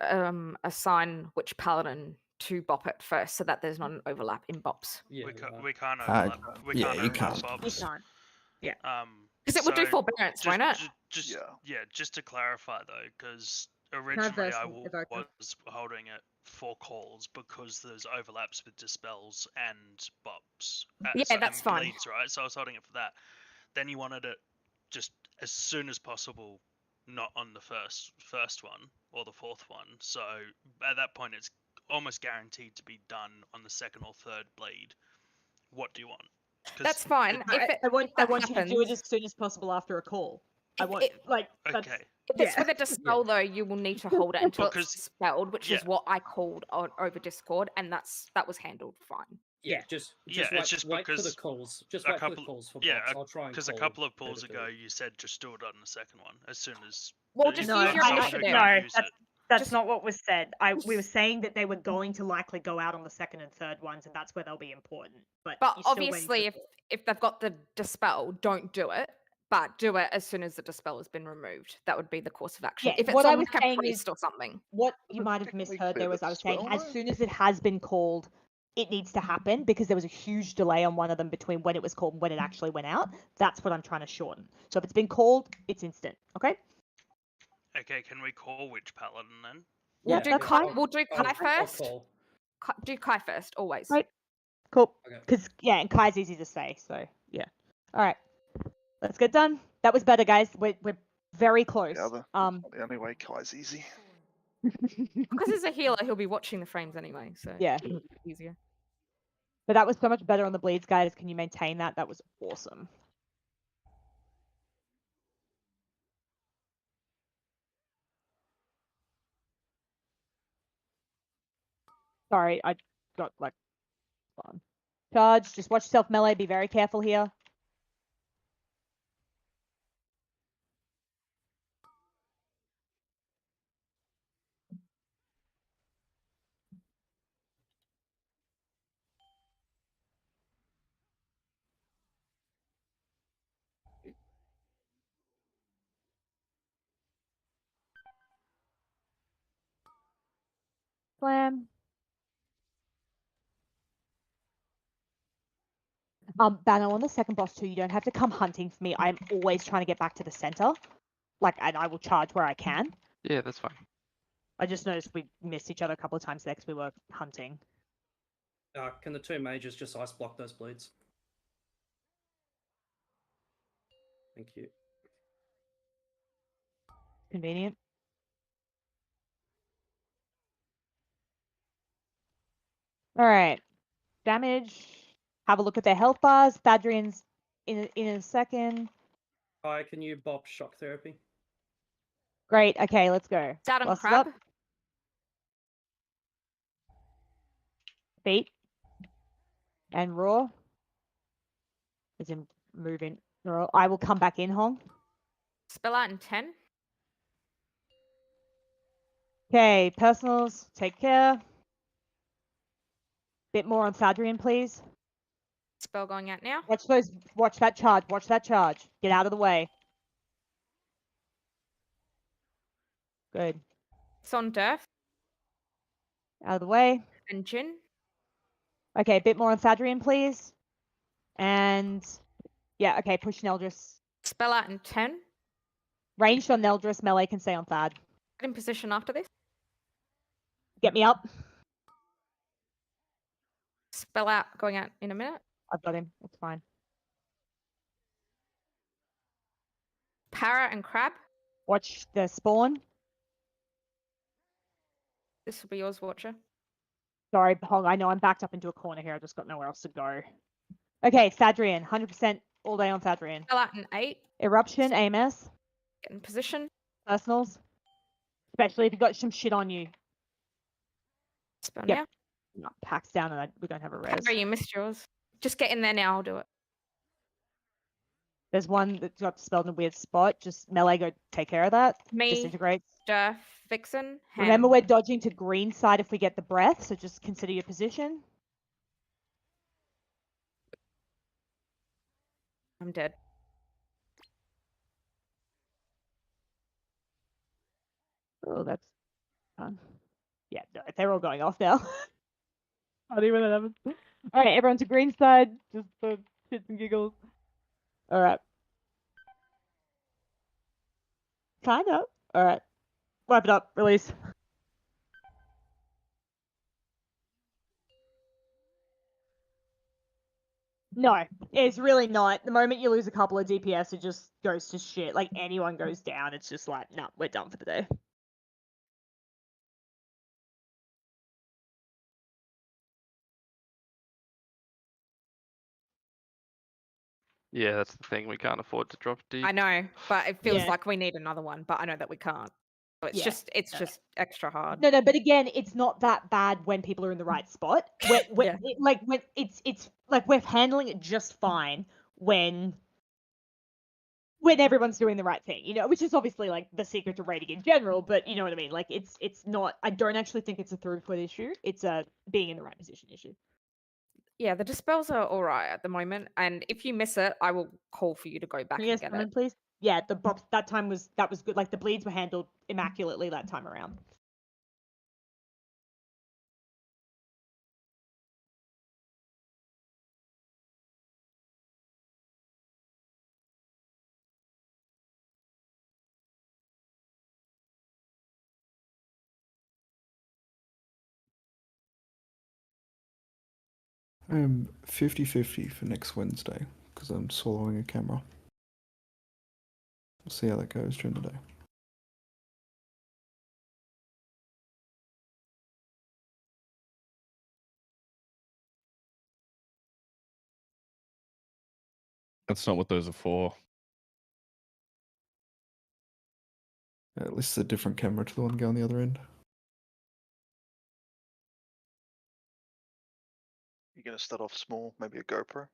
assign which paladin to bop it first, so that there's not an overlap in bops. Yeah, We can't overlap. We yeah, can't you overlap can't. bobs. You can't. Yeah. Because it would do so forbearance, won't it? Just to clarify though, because I originally verse I evoker? was holding it for calls because there's overlaps with dispels and bops. Yeah, that's and fine. bleeds, right? So I was holding it for that. Then you wanted it just as soon as possible, not on the first one or the fourth one. So at that point, it's almost guaranteed to be done on the second or third bleed. What do you want? 'Cause That's fine. I want that you to do it happens- as soon as possible after a call. I If want it- that's Okay. If it's with a dispel, though, you will need to hold it until Because- it's dispelled, which is yeah. what I called over Discord, and that was handled fine. Yeah, just it's wait, just wait for the because calls. Just a wait for couple, the calls for yeah, bops. I'll try and because a call couple of who pulls to do ago it. you said just do it on the second one as soon as. Well, just no, use your someone who initiative. can't use it. That's not what was said. We were saying that they were going to likely go out on the second and third ones, and that's where they'll be important. But But you're still waiting obviously, for- if they've got the dispel, don't do it. But do it as soon as the dispel has been removed. That would be the course of action. Yeah, if it's what I on was like a saying priest is- or something. what you might have misheard there clear was the I was saying dispel, as though? soon as it has been called, it needs to happen because there was a huge delay on one of them between when it was called and when it actually went out. That's what I'm trying to shorten. So if it's been called, it's instant. Okay. Okay, can we call which paladin then? We'll Yeah, do that's Kai. fine. We'll do Kai I'll first. call. Do Kai first, always. Right. Cool. Okay. Because and Kai's easy to say. So yeah. All right. Let's get done. That was better, guys. We're very close. The only way Kai's easy. Because as a healer, he'll be watching the frames anyway, so Yeah. easier. But that was so much better on the bleeds, guys. Can you maintain that? That was awesome. Sorry, I got fun. Charge. Just watch yourself melee. Be very careful here. Slam. Banner, on the second boss too, you don't have to come hunting for me. I'm always trying to get back to the center. And I will charge where I can. Yeah, that's fine. I just noticed we missed each other a couple of times there because we were hunting. Can the two mages just ice block those bleeds? Thank you. Convenient. All right. Damage. Have a look at their health bars. Thadrian's in a second. Kai, can you bop shock therapy? Great. Okay, let's go. Start on Boss is crab. up. Feet. And raw. As in moving. I will come back in, Hong. Spell out in 10. Okay, personals, take care. Bit more on Thadrian, please. Spell going out now. Watch that charge, watch that charge. Get out of the way. Good. It's on Durf. Out of the way. And Jin. Okay, a bit more on Thadrian, please. And yeah, okay, push Neldris. Spell out in 10. Ranged on Neldris, melee can stay on Thad. Get in position after this. Get me up. Spell out going out in a minute. I've got him. It's fine. Para and crab. Watch the spawn. This will be yours, Watcher. Sorry, Hong, I know I'm backed up into a corner here. I just got nowhere else to go. Okay, Thadrian. 100% all day on Thadrian. Spell out in 8. Eruption, AMS. Get in position. Personals. Especially if you've got some shit on you. Spell Yep. now. No, packs down and we don't have a res. Sorry, you missed yours. Just get in there now. I'll do it. There's one that's got spelled in a weird spot. Just melee, go take care of that. Me. Disintegrates. Durf. Vixen. Ham. Remember, we're dodging to green side if we get the breath, so just consider your position. I'm dead. Oh, that's fun. Yeah, no, they're all going off now. Funny when that happens. All right, everyone to green side, just for shits and giggles. All right. Kind of. All right. Wipe it up. Release. No, it's really not. The moment you lose a couple of DPS, it just goes to shit. Like, anyone goes down, it's just like, no, we're done for the day. Yeah, that's the thing. We can't afford to drop deep. I know, but it feels Yeah. like we need another one. But I know that we can't. So it's Yeah. just extra hard. No, but again, it's not that bad when people are in the right spot. Yeah. When it's like we're handling it just fine when everyone's doing the right thing, you know, which is obviously like the secret to raiding in general. But you know what I mean? Like it's not. I don't actually think it's a throughput issue. It's a being in the right position issue. Yeah, the dispels are all right at the moment, and if you miss it, I will call for you to go back Can you and guys get come in, it. please? Yeah, the box that time was good. Like the bleeds were handled immaculately that time around. I'm 50-50 for next Wednesday because I'm swallowing a camera. We'll see how that goes during the day. That's not what those are for. At least it's a different camera to the one going the other end. You're gonna start off small, maybe a GoPro.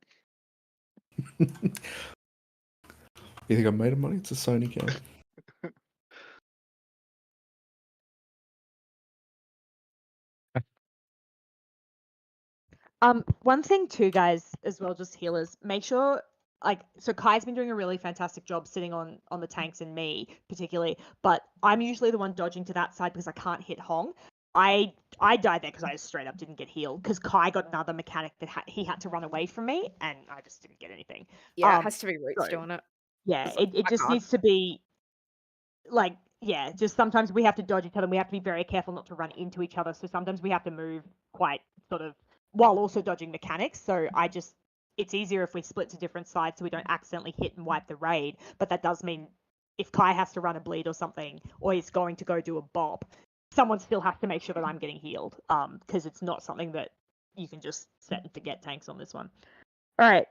You think I made of money? It's a Sony cam. One thing too, guys, as well, just healers, make sure, like, so Kai's been doing a really fantastic job sitting on the tanks and me particularly, but I'm usually the one dodging to that side because I can't hit Hong. I died there because I just straight up didn't get healed because Kai got another mechanic that he had to run away from me and I just didn't get anything. Yeah, it has to be Roots doing it. Yeah, 'Cause it I just can't. needs to be like, yeah, just sometimes we have to dodge each other and we have to be very careful not to run into each other. So sometimes we have to move quite sort of while also dodging mechanics. So it's easier if we split to different sides so we don't accidentally hit and wipe the raid. But that does mean if Kai has to run a bleed or something, or he's going to go do a bob, someone still has to make sure that I'm getting healed. Because it's not something that you can just set and forget tanks on this one. All right.